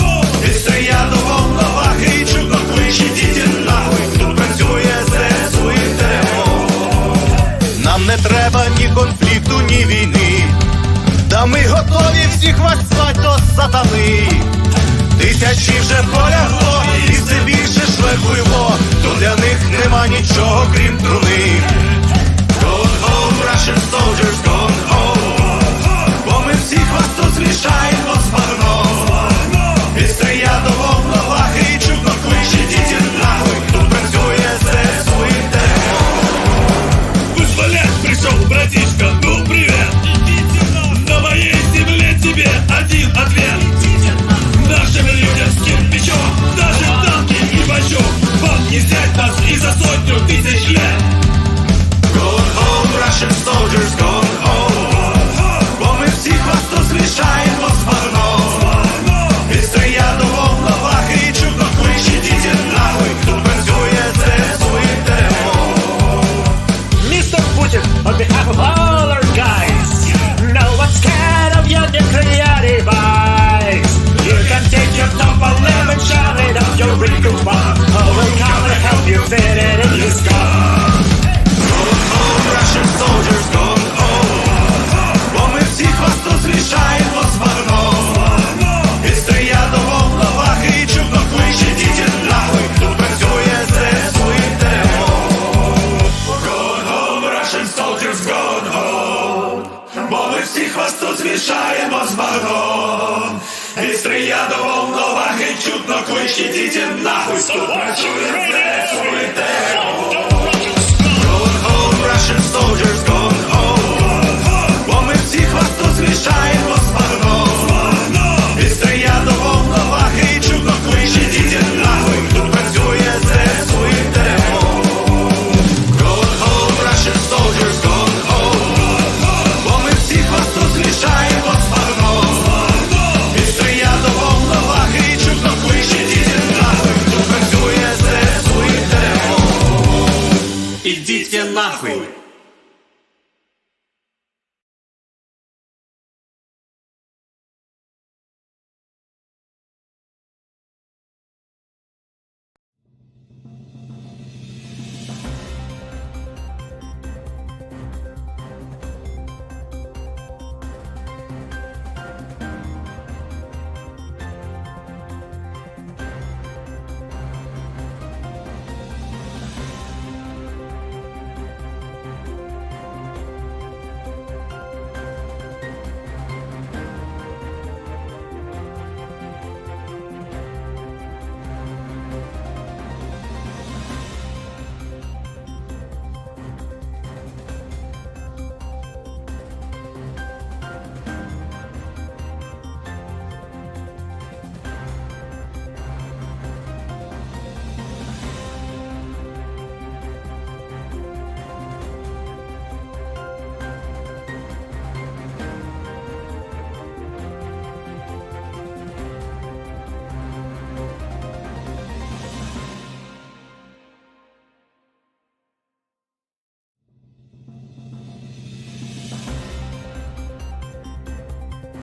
І стоять до волноваги і чудно кличе діти нахуй. Тут працює ЗСУ і ТМО. Нам не треба ні конфлікту, ні війни. Та ми готові всіх вас звать до сатани. Тисячі вже полягло, і все більше шлейфуйло. То для них нема нічого, крім труни. Going home, Russian soldiers, going home. Бо ми всіх вас тут змішаємо з багном. І стоять до волноваги і чудно кличе діти нахуй. Тут працює ЗСУ і ТМО. Вызволять пришел, братишка, ну привет. На моей земле тебе один ответ. Нашим людям с кирпичом, даже танки и бачок. Вам не взять нас и за 100 000 лет. Going home, Russian soldiers, going home. Бо ми всіх вас тут змішаємо з багном. І стоять до волноваги і чудно кличе діти нахуй. Тут працює ЗСУ і ТМО. Mr. Putin, on behalf of all our guys, no one's scared of your nuclear device. You can take your top 11, shove it up your wrinkle bomb. I will come and help you fit it in your skull. Russian soldiers going home. Бо ми всіх вас тут змішаємо з багном. І стоять до волноваги і чудно кличе діти нахуй. Тут працює ЗСУ і ТМО. Going home, Russian soldiers going home. Бо ми всіх вас тут змішаємо з багном. І стоять до волноваги і чудно кличе діти нахуй. Тут працює ЗСУ і ТМО. Russian soldiers going home. Бо ми всіх вас тут змішаємо з багном. І стоять до волноваги і чудно кличе діти нахуй. Тут працює ЗСУ і ТМО. Going home, Russian soldiers going home. Бо ми всіх вас тут змішаємо з багном. І стоять до волноваги і чудно кличе діти нахуй. Тут працює ЗСУ і ТМО. Ідіть нахуй.